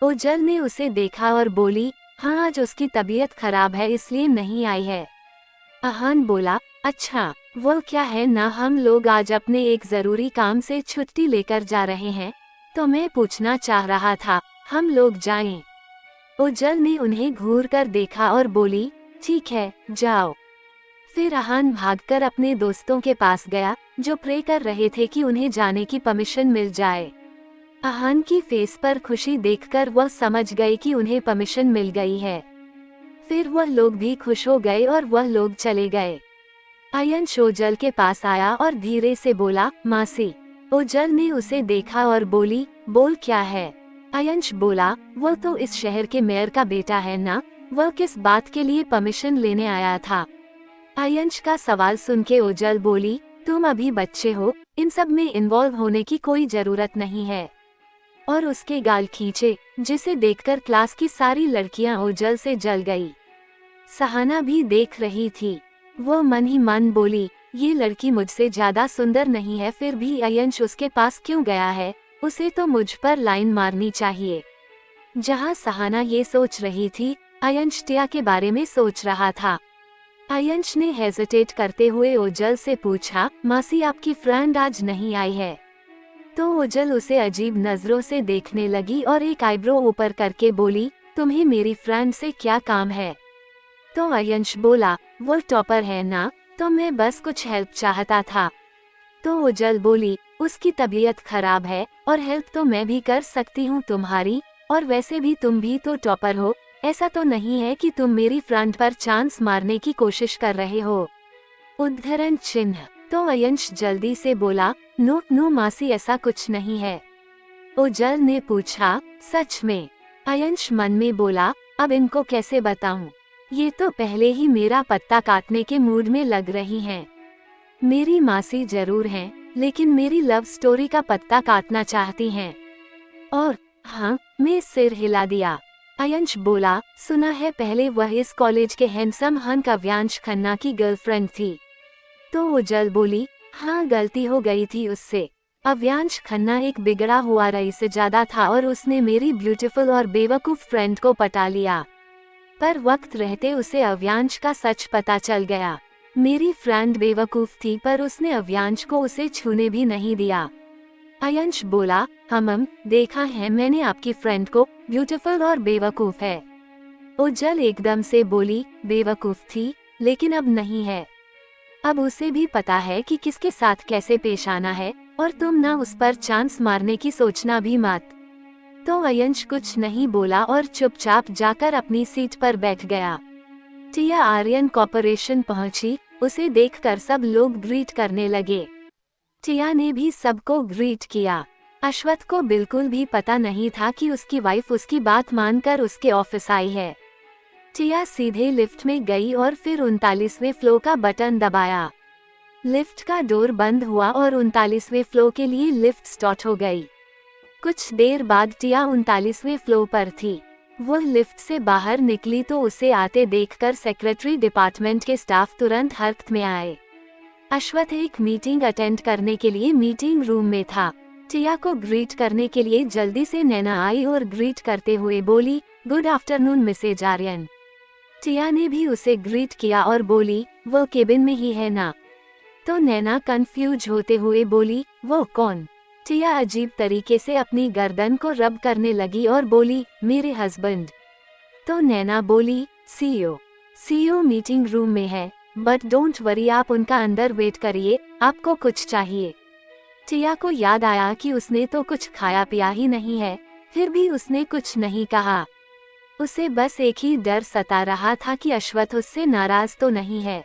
[SPEAKER 1] ओजल ने उसे देखा और बोली, हाँ आज उसकी तबीयत खराब है इसलिए नहीं आई है। आहान बोला, अच्छा वो क्या है ना, हम लोग आज अपने एक जरूरी काम से छुट्टी लेकर जा रहे हैं, तो मैं पूछना चाह रहा था, हम लोग जाएं? ओजल ने उन्हें घूर कर देखा और बोली, ठीक है जाओ। फिर आहान भागकर अपने दोस्तों के पास गया जो प्रे कर रहे थे कि उन्हें जाने की परमिशन मिल जाए। आहान की फेस पर खुशी देखकर वह समझ गए कि उन्हें परमिशन मिल गई है। फिर वह लोग भी खुश हो गए और वह लोग चले गए। आयंश ओजल के पास आया और धीरे से बोला, मासी। ओजल ने उसे देखा और बोली, बोल क्या है? आयंश बोला, वो तो इस शहर के मेयर का बेटा है ना, वह किस बात के लिए परमिशन लेने आया था? आयंश का सवाल सुन के ओजल बोली, तुम अभी बच्चे हो, इन सब में इन्वॉल्व होने की कोई जरूरत नहीं है। और उसके गाल खींचे, जिसे देखकर क्लास की सारी लड़कियां ओजल से जल गई। सहाना भी देख रही थी। वो मन ही मन बोली, ये लड़की मुझसे ज्यादा सुंदर नहीं है, फिर भी आयंश उसके पास क्यों गया है, उसे तो मुझ पर लाइन मारनी चाहिए। जहाँ सहाना ये सोच रही थी, आयंश टिया के बारे में सोच रहा था। आयंश ने हेजिटेट करते हुए ओजल से पूछा, मासी आपकी फ्रेंड आज नहीं आई है? तो ओजल उसे अजीब नजरों से देखने लगी और एक आईब्रो ऊपर करके बोली, तुम्हें मेरी फ्रेंड से क्या काम है? तो आयंश बोला, वो टॉपर है ना, तो मैं बस कुछ हेल्प चाहता था। तो ओजल बोली, उसकी तबीयत खराब है और हेल्प तो मैं भी कर सकती हूँ तुम्हारी, और वैसे भी तुम भी तो टॉपर हो, ऐसा तो नहीं है कि तुम मेरी फ्रेंड पर चांस मारने की कोशिश कर रहे हो। उद्धरण चिन्ह। तो आयंश जल्दी से बोला, नो नो मासी ऐसा कुछ नहीं है। ओजल ने पूछा, सच में? आयंश मन में बोला, अब इनको कैसे बताऊं, ये तो पहले ही मेरा पत्ता काटने के मूड में लग रही हैं। मेरी मासी जरूर हैं, लेकिन मेरी लव स्टोरी का पत्ता काटना चाहती हैं। और हाँ, मैं सिर हिला दिया। आयंश बोला, सुना है पहले वह इस कॉलेज के हैंडसम हंक अव्यांश खन्ना की गर्लफ्रेंड थी। तो ओजल बोली, हाँ गलती हो गई थी उससे। अव्यांश खन्ना एक बिगड़ा हुआ रईस से ज्यादा था और उसने मेरी ब्यूटीफुल और बेवकूफ फ्रेंड को पटा लिया। पर वक्त रहते उसे अव्यांश का सच पता चल गया। मेरी फ्रेंड बेवकूफ थी, पर उसने अव्यांश को उसे छूने भी नहीं दिया। आयंश बोला, देखा है मैंने आपकी फ्रेंड को, ब्यूटीफुल और बेवकूफ है। ओजल एकदम से बोली, बेवकूफ थी, लेकिन अब नहीं है। अब उसे भी पता है कि किसके साथ कैसे पेश आना है, और तुम ना उस पर चांस मारने की सोचना भी मत। तो आयंश कुछ नहीं बोला और चुपचाप जाकर अपनी सीट पर बैठ गया। टिया आर्यन कॉर्पोरेशन पहुंची, उसे देखकर सब लोग ग्रीट करने लगे। टिया ने भी सबको ग्रीट किया। अश्वथ को बिल्कुल भी पता नहीं था कि उसकी वाइफ उसकी बात मानकर उसके ऑफिस आई है। टिया सीधे लिफ्ट में गई और फिर 39वें फ्लोर का बटन दबाया। लिफ्ट का डोर बंद हुआ और 39वें फ्लोर के लिए लिफ्ट स्टार्ट हो गई। कुछ देर बाद टिया 39वें फ्लोर पर थी। वो लिफ्ट से बाहर निकली तो उसे आते देखकर सेक्रेटरी डिपार्टमेंट के स्टाफ तुरंत हरकत में आए। अश्वथ एक मीटिंग अटेंड करने के लिए मीटिंग रूम में था। टिया को ग्रीट करने के लिए जल्दी से नैना आई और ग्रीट करते हुए बोली, गुड आफ्टरनून मिसेज आर्यन। टिया ने भी उसे ग्रीट किया और बोली, वो केबिन में ही है ना? तो नैना कंफ्यूज होते हुए बोली, वो कौन? टिया अजीब तरीके से अपनी गर्दन को रब करने लगी और बोली, मेरे हस्बैंड। तो नैना बोली, सीईओ मीटिंग रूम में है, बट डोंट वरी, आप उनका अंदर वेट करिए, आपको कुछ चाहिए। टिया को याद आया कि उसने तो कुछ खाया पिया ही नहीं है, फिर भी उसने कुछ नहीं कहा। उसे बस एक ही डर सता रहा था कि अश्वथ उससे नाराज तो नहीं है।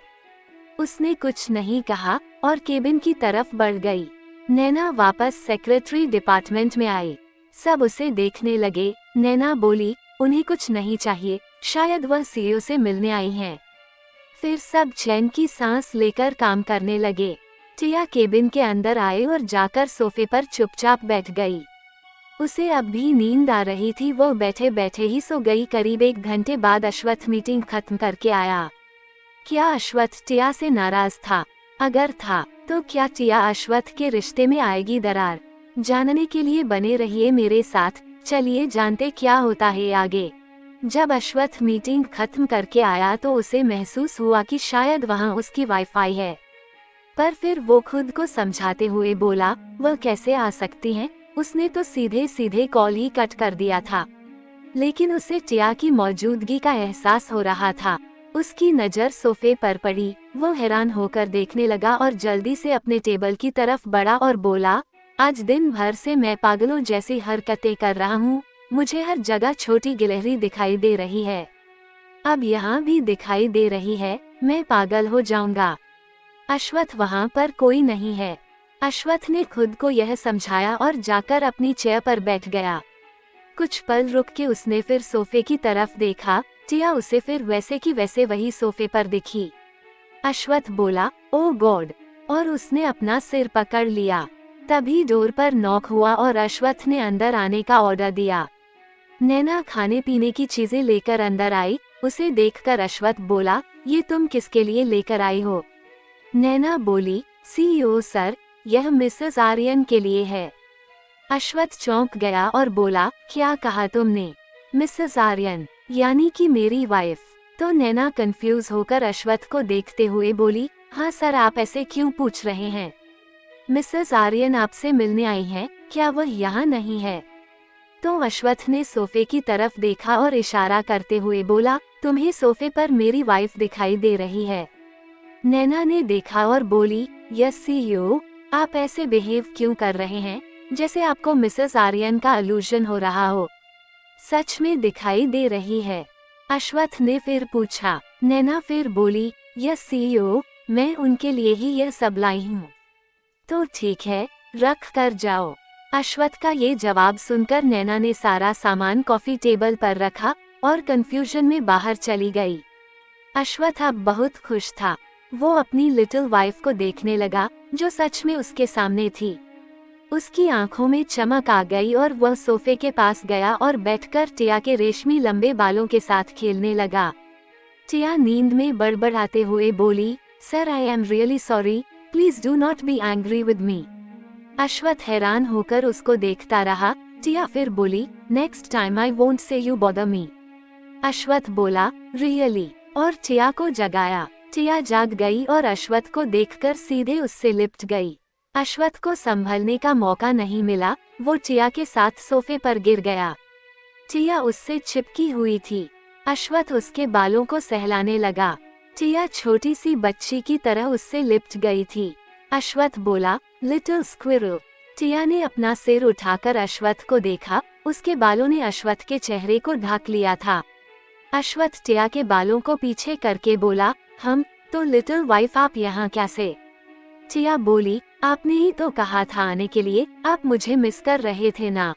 [SPEAKER 1] उसने कुछ नहीं कहा और केबिन की तरफ बढ़ गई। नैना वापस सेक्रेटरी डिपार्टमेंट में आई। सब उसे देखने लगे। नैना बोली, उन्हें कुछ नहीं चाहिए, शायद वह सीईओ से मिलने आई हैं। फिर सब चैन की सांस लेकर काम करने लगे। टिया केबिन के अंदर आए और जाकर सोफे पर चुपचाप बैठ गई। उसे अब भी नींद आ रही थी, वो बैठे बैठे ही सो गई। करीब 1 घंटे बाद अश्वथ मीटिंग खत्म करके आया। क्या अश्वथ टिया से नाराज था? अगर था, तो क्या टिया अश्वथ के रिश्ते में आएगी दरार? जानने के लिए बने रहिए मेरे साथ, चलिए जानते क्या होता है आगे। जब अश्वथ मीटिंग खत्म करके आया तो उसे महसूस हुआ कि शायद वहां उसकी वाईफाई है, पर फिर वो खुद को समझाते हुए बोला, वह कैसे आ सकती हैं? उसने तो सीधे सीधे कॉल ही कट कर दिया था। लेकिन उसे टिया की मौजूदगी का एहसास हो रहा था। उसकी नज़र सोफे पर पड़ी। वो हैरान होकर देखने लगा और जल्दी से अपने टेबल की तरफ बढ़ा और बोला, आज दिन भर से मैं पागलों जैसी हरकतें कर रहा हूँ। मुझे हर जगह छोटी गिलहरी दिखाई दे रही है, अब यहाँ भी दिखाई दे रही है। मैं पागल हो जाऊंगा। अश्वथ वहाँ पर कोई नहीं है। अश्वथ ने खुद को यह समझाया और जाकर अपनी चेयर पर बैठ गया। कुछ पल रुक के उसने फिर सोफे की तरफ देखा। टिया उसे फिर वैसे की वैसे वही सोफे पर दिखी। अश्वथ बोला, ओ गॉड, और उसने अपना सिर पकड़ लिया। तभी डोर पर नॉक हुआ और अश्वथ ने अंदर आने का ऑर्डर दिया। नैना खाने पीने की चीजें लेकर अंदर आई। उसे देखकर अश्वथ बोला, ये तुम किसके लिए लेकर आई हो? नैना बोली, सीईओ सर, यह मिसेस आर्यन के लिए है। अश्वथ चौंक गया और बोला, क्या कहा तुमने? मिसेस आर्यन यानी कि मेरी वाइफ? तो नैना कंफ्यूज होकर अश्वथ को देखते हुए बोली, हाँ सर, आप ऐसे क्यों पूछ रहे हैं? मिसेस आर्यन आपसे मिलने आई हैं, क्या वह यहाँ नहीं है? तो अश्वथ ने सोफे की तरफ देखा और इशारा करते हुए बोला, तुम्हें सोफे पर मेरी वाइफ दिखाई दे रही है। नैना ने देखा और बोली, यस सीईओ, आप ऐसे बिहेव क्यों कर रहे हैं जैसे आपको मिसेस आर्यन का इल्यूजन हो रहा हो? सच में दिखाई दे रही है? अश्वथ ने फिर पूछा। नैना फिर बोली, यस सीईओ, मैं उनके लिए ही यह सब लाई हूँ। तो ठीक है, रख कर जाओ। अश्वथ का ये जवाब सुनकर नैना ने सारा सामान कॉफी टेबल पर रखा और कंफ्यूजन में बाहर चली गई। अश्वथ अब बहुत खुश था। वो अपनी लिटिल वाइफ को देखने लगा, जो सच में उसके सामने थी। उसकी आंखों में चमक आ गई और वह सोफे के पास गया और बैठकर टिया के रेशमी लंबे बालों के साथ खेलने लगा। टिया नींद में बड़बड़ाते हुए बोली, sir, I am really sorry, please do not be angry with me. Ashwath हैरान होकर उसको देखता रहा। टिया फिर बोली, next time I won't say you bother me. Ashwath बोला, रियली, और टिया को जगाया। टिया जाग गई और अश्वथ को देखकर सीधे उससे लिपट गई। अश्वथ को संभलने का मौका नहीं मिला। वो टिया के साथ सोफे पर गिर गया। टिया उससे चिपकी हुई थी। अश्वथ उसके बालों को सहलाने लगा। टिया छोटी सी बच्ची की तरह उससे लिपट गई थी। अश्वथ बोला, लिटिल स्क्विरल। टिया ने अपना सिर उठाकर अश्वथ को देखा। उसके बालों ने अश्वथ के चेहरे को ढक लिया था। अश्वथ टिया के बालों को पीछे करके बोला, हम तो लिटिल वाइफ, आप यहाँ कैसे? टिया बोली, आपने ही तो कहा था आने के लिए, आप मुझे मिस कर रहे थे ना?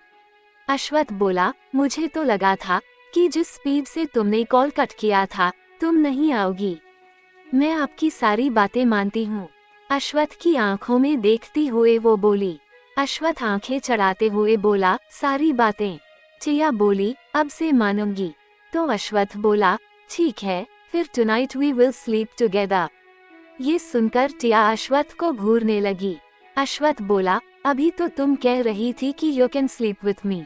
[SPEAKER 1] अश्वथ बोला, मुझे तो लगा था कि जिस स्पीड से तुमने कॉल कट किया था, तुम नहीं आओगी। मैं आपकी सारी बातें मानती हूँ। अश्वथ की आंखों में देखती हुए वो बोली। अश्वथ आंखें चढ़ाते हुए बोला, सारी बातें? टिया बोली, अब से मानूंगी। तो अश्वथ बोला, ठीक है, फिर tonight we will sleep together. ये सुनकर टिया अश्वथ को घूरने लगी। अश्वथ बोला, अभी तो तुम कह रही थी कि you can sleep with me,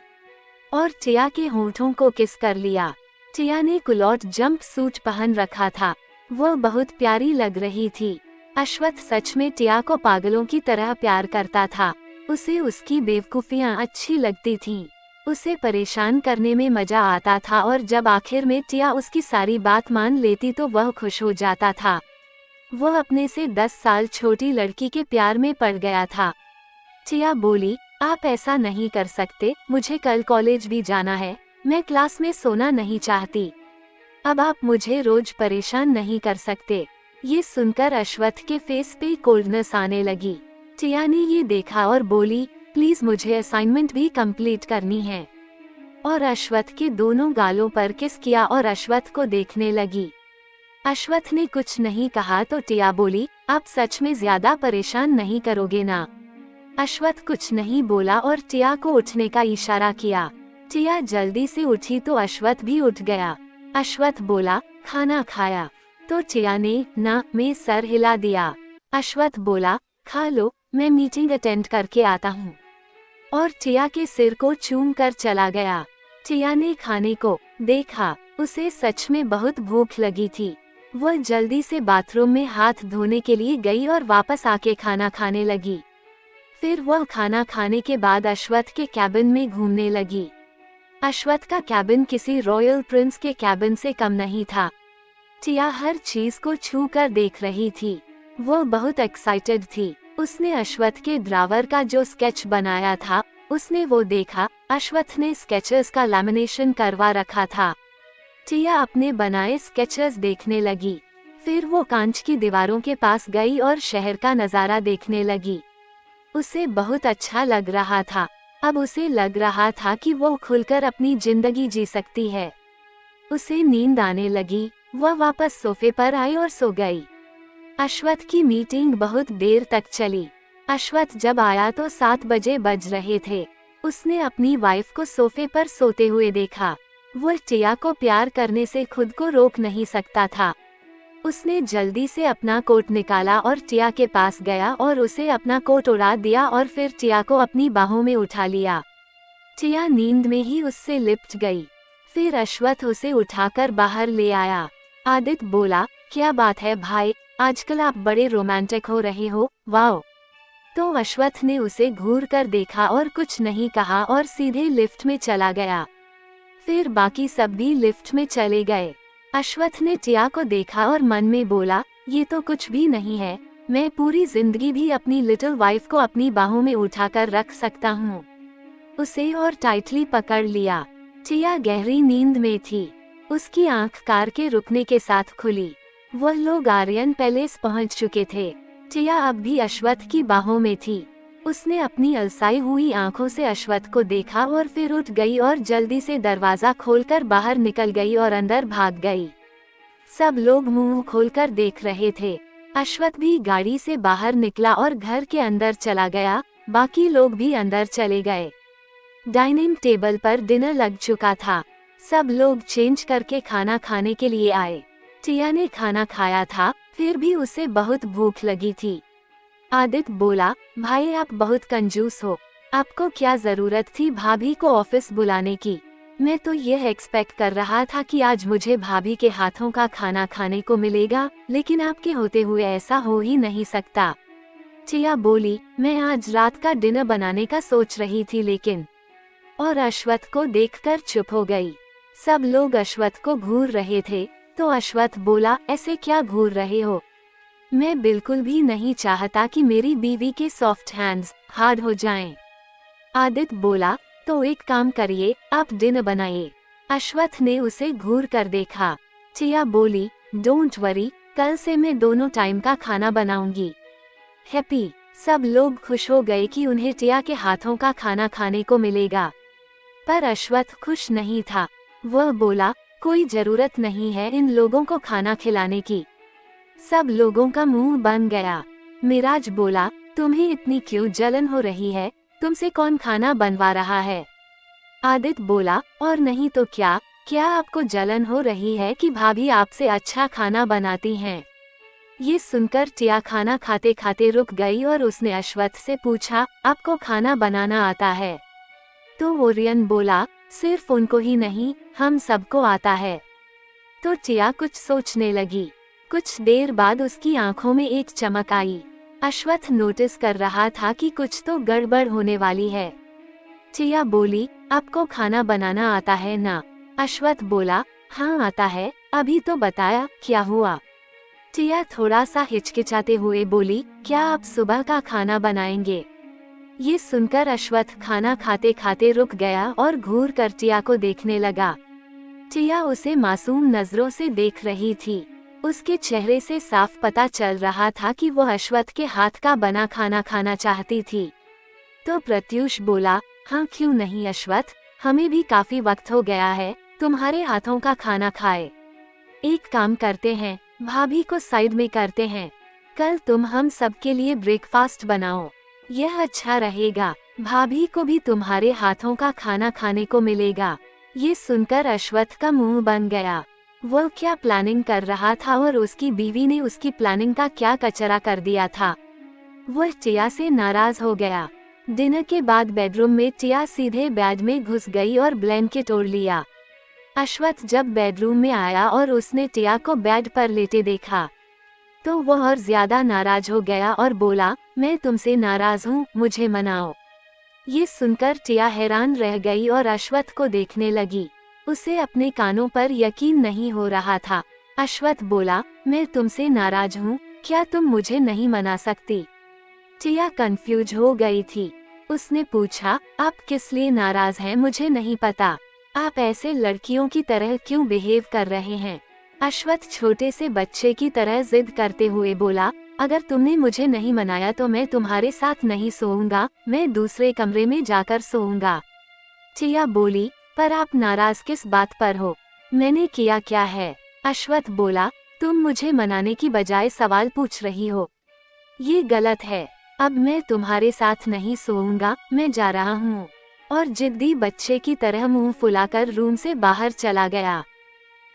[SPEAKER 1] और टिया के होंठों को किस कर लिया। टिया ने कुलौट जंप सूट पहन रखा था। वह बहुत प्यारी लग रही थी। अश्वथ सच में टिया को पागलों की तरह प्यार करता था। उसे उसकी बेवकूफियां अच्छी लगती थीं। उसे परेशान करने में मजा आता था और जब आखिर में टिया उसकी सारी बात मान लेती तो वह खुश हो जाता था। वह अपने से 10 साल छोटी लड़की के प्यार में पड़ गया था। टिया बोली, आप ऐसा नहीं कर सकते, मुझे कल कॉलेज भी जाना है, मैं क्लास में सोना नहीं चाहती। अब आप मुझे रोज परेशान नहीं कर सकते। ये सुनकर अश्वत्थ के फेस पे कोल्डनेस आने लगी। टिया ने ये देखा और बोली, प्लीज मुझे असाइनमेंट भी कंप्लीट करनी है। और अश्वत्थ के दोनों गालों पर किस किया और अश्वत्थ को देखने लगी। अश्वत्थ ने कुछ नहीं कहा तो टिया बोली, आप सच में ज्यादा परेशान नहीं करोगे ना? अश्वत्थ कुछ नहीं बोला और टिया को उठने का इशारा किया। टिया जल्दी से उठी तो अश्वत्थ भी उठ गया। अश्वत्थ बोला, खाना खाया? तो टिया ने ना में सर हिला दिया। अश्वत्थ बोला, खा लो, मैं मीटिंग अटेंड करके आता हूँ। और टिया के सिर को चूम कर चला गया। टिया ने खाने को देखा, उसे सच में बहुत भूख लगी थी। वह जल्दी से बाथरूम में हाथ धोने के लिए गई और वापस आके खाना खाने लगी। फिर वह खाना खाने के बाद अश्वत्थ के कैबिन में घूमने लगी। अश्वत्थ का कैबिन किसी रॉयल प्रिंस के कैबिन से कम नहीं था। टिया हर चीज को छू कर देख रही थी। वह बहुत एक्साइटेड थी। उसने अश्वत्थ के ड्रावर का जो स्केच बनाया था, उसने वो देखा। अश्वत्थ ने स्केचेस का लैमिनेशन करवा रखा था। टिया अपने बनाए स्केचेस देखने लगी। फिर वो कांच की दीवारों के पास गई और शहर का नजारा देखने लगी। उसे बहुत अच्छा लग रहा था। अब उसे लग रहा था कि वो खुलकर अपनी जिंदगी जी सकती है। उसे नींद आने लगी। वह वापस सोफे पर आई और सो गई। अश्वत्थ की मीटिंग बहुत देर तक चली। अश्वत्थ जब आया तो 7 बजे बज रहे थे। उसने अपनी वाइफ को सोफे पर सोते हुए देखा। वह टिया को प्यार करने से खुद को रोक नहीं सकता था। उसने जल्दी से अपना कोट निकाला और टिया के पास गया और उसे अपना कोट उड़ा दिया और फिर टिया को अपनी बाहों में उठा लिया। टिया नींद में ही उससे लिपट गई। फिर अश्वत्थ उसे उठाकर बाहर ले आया। आदित्य बोला, क्या बात है भाई, आजकल आप बड़े रोमांटिक हो रहे हो, वाओ। तो अश्वत्थ ने उसे घूर कर देखा और कुछ नहीं कहा और सीधे लिफ्ट में चला गया। फिर बाकी सब भी लिफ्ट में चले गए। अश्वत्थ ने टिया को देखा और मन में बोला, ये तो कुछ भी नहीं है, मैं पूरी जिंदगी भी अपनी लिटिल वाइफ को अपनी बाहों में उठाकर रख सकता हूँ। उसे और टाइटली पकड़ लिया। टिया गहरी नींद में थी। उसकी आंख कार के रुकने के साथ खुली। वह लोग आर्यन पैलेस पहुंच चुके थे। टिया अब भी अश्वत्थ की बाहों में थी। उसने अपनी अलसाई हुई आंखों से अश्वत्थ को देखा और फिर उठ गई और जल्दी से दरवाजा खोलकर बाहर निकल गई और अंदर भाग गई। सब लोग मुंह खोलकर देख रहे थे। अश्वत्थ भी गाड़ी से बाहर निकला और घर के अंदर चला गया। बाकी लोग भी अंदर चले गए। डाइनिंग टेबल पर डिनर लग चुका था। सब लोग चेंज करके खाना खाने के लिए आए। टिया ने खाना खाया था, फिर भी उसे बहुत भूख लगी थी। आदित्य बोला, भाई आप बहुत कंजूस हो, आपको क्या जरूरत थी भाभी को ऑफिस बुलाने की? मैं तो यह एक्सपेक्ट कर रहा था कि आज मुझे भाभी के हाथों का खाना खाने को मिलेगा, लेकिन आपके होते हुए ऐसा हो ही नहीं सकता। टिया बोली, मैं आज रात का डिनर बनाने का सोच रही थी लेकिन। और अश्वत्थ को देखकर चुप हो गई। सब लोग अश्वत्थ को घूर रहे थे, तो अश्वत्थ बोला, ऐसे क्या घूर रहे हो? मैं बिल्कुल भी नहीं चाहता कि मेरी बीवी के सॉफ्ट हैंड्स हार्ड हो जाएं। आदित्य बोला, तो एक काम करिए, आप डिनर बनाइए। अश्वत्थ ने उसे घूर कर देखा। टिया बोली, डोंट वरी, कल से मैं दोनों टाइम का खाना बनाऊंगी। हैप्पी। सब लोग खुश हो गए कि उन्हें टिया के हाथों का खाना खाने को मिलेगा। पर अश्वत्थ खुश नहीं था। वह बोला, कोई जरूरत नहीं है इन लोगों को खाना खिलाने की। सब लोगों का मुंह बन गया। मिराज बोला, तुम्हें इतनी क्यों जलन हो रही है, तुमसे कौन खाना बनवा रहा है? आदित्य बोला, और नहीं तो क्या आपको जलन हो रही है कि भाभी आपसे अच्छा खाना बनाती हैं? ये सुनकर टिया खाना खाते खाते रुक गई और उसने अश्वत्थ से पूछा, आपको खाना बनाना आता है? तो ओरियन बोला, सिर्फ उनको ही नहीं, हम सबको आता है। तो टिया कुछ सोचने लगी। कुछ देर बाद उसकी आंखों में एक चमक आई। अश्वत्थ नोटिस कर रहा था कि कुछ तो गड़बड़ होने वाली है। टिया बोली, आपको खाना बनाना आता है ना? अश्वथ बोला, हाँ आता है, अभी तो बताया, क्या हुआ? टिया थोड़ा सा हिचकिचाते हुए बोली, क्या आप सुबह का खाना बनाएंगे? ये सुनकर अश्वथ खाना खाते खाते रुक गया और घूर कर टिया को देखने लगा। टिया उसे मासूम नजरों से देख रही थी। उसके चेहरे से साफ पता चल रहा था कि वो अश्वथ के हाथ का बना खाना खाना चाहती थी। तो प्रत्यूष बोला, हाँ क्यों नहीं अश्वथ, हमें भी काफी वक्त हो गया है तुम्हारे हाथों का खाना खाए। एक काम करते हैं, भाभी को साइड में करते हैं, कल तुम हम सबके लिए ब्रेकफास्ट बनाओ, यह अच्छा रहेगा, भाभी को भी तुम्हारे हाथों का खाना खाने को मिलेगा। ये सुनकर अश्वथ का मुंह बन गया। वो क्या प्लानिंग कर रहा था और उसकी बीवी ने उसकी प्लानिंग का क्या कचरा कर दिया था। वह टिया से नाराज हो गया। डिनर के बाद बेडरूम में टिया सीधे बेड में घुस गई और ब्लैंकेट ओढ़ लिया। अश्वथ जब बेडरूम में आया और उसने टिया को बेड पर लेटे देखा तो वह और ज्यादा नाराज हो गया और बोला, मैं तुमसे नाराज हूँ, मुझे मनाओ। ये सुनकर टिया हैरान रह गई और अश्वथ को देखने लगी। उसे अपने कानों पर यकीन नहीं हो रहा था। अश्वथ बोला, मैं तुमसे नाराज हूँ, क्या तुम मुझे नहीं मना सकती? टिया कंफ्यूज हो गई थी। उसने पूछा, आप किस लिए नाराज हैं मुझे नहीं पता, आप ऐसे लड़कियों की तरह क्यों बिहेव कर रहे हैं? अश्वथ छोटे से बच्चे की तरह जिद करते हुए बोला, अगर तुमने मुझे नहीं मनाया तो मैं तुम्हारे साथ नहीं सोऊंगा, मैं दूसरे कमरे में जाकर सोऊंगा। टिया बोली, पर आप नाराज किस बात पर हो? मैंने किया क्या है? अश्वथ बोला, तुम मुझे मनाने की बजाय सवाल पूछ रही हो, ये गलत है। अब मैं तुम्हारे साथ नहीं सोऊंगा, मैं जा रहा हूँ। और जिद्दी बच्चे की तरह मुंह फुलाकर रूम से बाहर चला गया।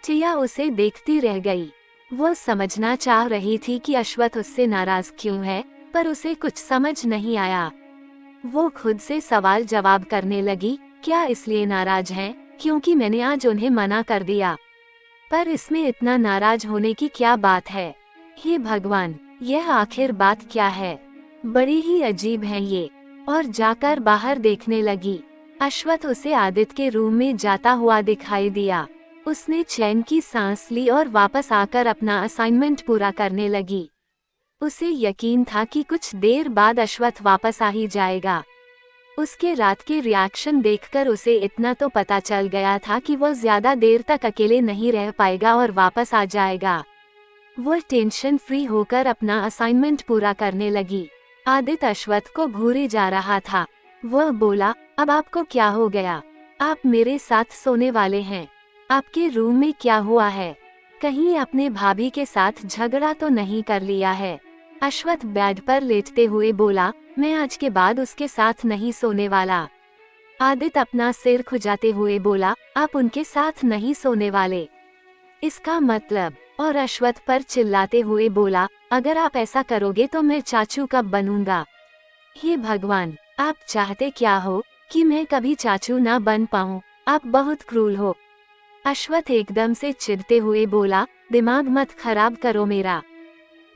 [SPEAKER 1] टिया उसे देखती रह गई। वो समझना चाह रही थी कि अश्वथ उससे नाराज क्यों है, पर उसे कुछ समझ नहीं आया। वो खुद से सवाल जवाब करने लगी, क्या इसलिए नाराज हैं क्योंकि मैंने आज उन्हें मना कर दिया? पर इसमें इतना नाराज होने की क्या बात है? हे भगवान, यह आखिर बात क्या है? बड़ी ही अजीब है ये। और जाकर बाहर देखने लगी। अश्वथ उसे आदित्य के रूम में जाता हुआ दिखाई दिया। उसने चैन की सांस ली और वापस आकर अपना असाइनमेंट पूरा करने लगी। उसे यकीन था कि कुछ देर बाद अश्वथ वापस आ ही जाएगा। उसके रात के रिएक्शन देखकर उसे इतना तो पता चल गया था कि वो ज्यादा देर तक अकेले नहीं रह पाएगा और वापस आ जाएगा। वो टेंशन फ्री होकर अपना असाइनमेंट पूरा करने लगी। आदित्य अश्वथ को घूरे जा रहा था। वह बोला, अब आपको क्या हो गया? आप मेरे साथ सोने वाले हैं। आपके रूम में क्या हुआ है? कहीं अपने भाभी के साथ झगड़ा तो नहीं कर लिया है? अश्वथ बेड पर लेटते हुए बोला, मैं आज के बाद उसके साथ नहीं सोने वाला। आदित्य अपना सिर खुजाते हुए बोला, आप उनके साथ नहीं सोने वाले? इसका मतलब? और अश्वथ पर चिल्लाते हुए बोला, अगर आप ऐसा करोगे तो मैं चाचू कब बनूंगा? हे भगवान, आप चाहते क्या हो कि मैं कभी चाचू ना बन पाऊं? आप बहुत क्रूर हो। अश्वथ एकदम से चिढ़ते हुए बोला, दिमाग मत खराब करो मेरा।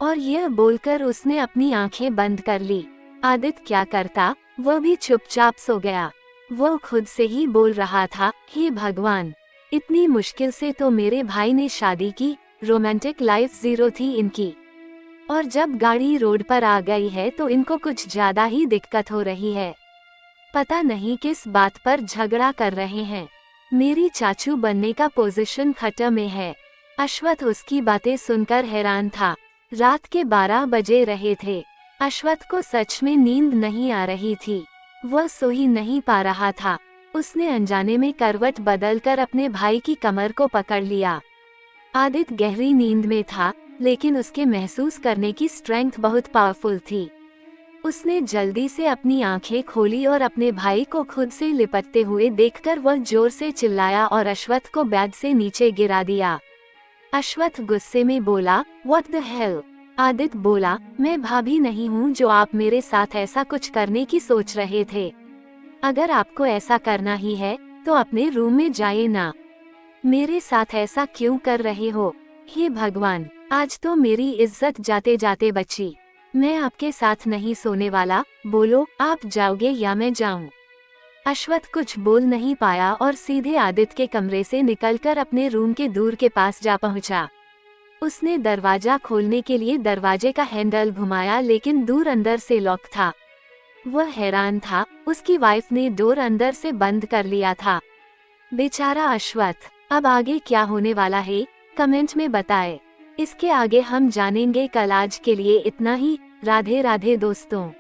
[SPEAKER 1] और यह बोलकर उसने अपनी आंखें बंद कर ली। आदित्य क्या करता, वह भी चुपचाप सो गया। वो खुद से ही बोल रहा था, हे भगवान, इतनी मुश्किल से तो मेरे भाई ने शादी की, रोमांटिक लाइफ जीरो थी इनकी। और जब गाड़ी रोड पर आ गई है तो इनको कुछ ज्यादा ही दिक्कत हो रही है। पता नहीं किस बात पर झगड़ा कर रहे हैं। मेरी चाचू बनने का पोजीशन खतरे में है। अश्वथ उसकी बातें सुनकर हैरान था। रात के 12 बजे रहे थे। अश्वथ को सच में नींद नहीं आ रही थी। वह सो ही नहीं पा रहा था। उसने अनजाने में करवट बदलकर अपने भाई की कमर को पकड़ लिया। आदित्य गहरी नींद में था, लेकिन उसके महसूस करने की स्ट्रेंथ बहुत पावरफुल थी। उसने जल्दी से अपनी आंखें खोली और अपने भाई को खुद से लिपटते हुए देखकर वह जोर से चिल्लाया और अश्वथ को बेड से नीचे गिरा दिया। अश्वथ गुस्से में बोला, व्हाट द हेल? आदित्य बोला, मैं भाभी नहीं हूँ जो आप मेरे साथ ऐसा कुछ करने की सोच रहे थे। अगर आपको ऐसा करना ही है तो अपने रूम में जाइए ना। मेरे साथ ऐसा क्यों कर रहे हो? हे भगवान, आज तो मेरी इज्जत जाते जाते बची। मैं आपके साथ नहीं सोने वाला। बोलो, आप जाओगे या मैं जाऊं? अश्वथ कुछ बोल नहीं पाया और सीधे आदित्य के कमरे से निकलकर अपने रूम के दूर के पास जा पहुंचा। उसने दरवाजा खोलने के लिए दरवाजे का हैंडल घुमाया लेकिन दूर अंदर से लॉक था। वह हैरान था, उसकी वाइफ ने डोर अंदर से बंद कर लिया था। बेचारा अश्वथ। अब आगे क्या होने वाला है कमेंट में बताएं। इसके आगे हम जानेंगे कल। आज के लिए इतना ही। राधे राधे दोस्तों।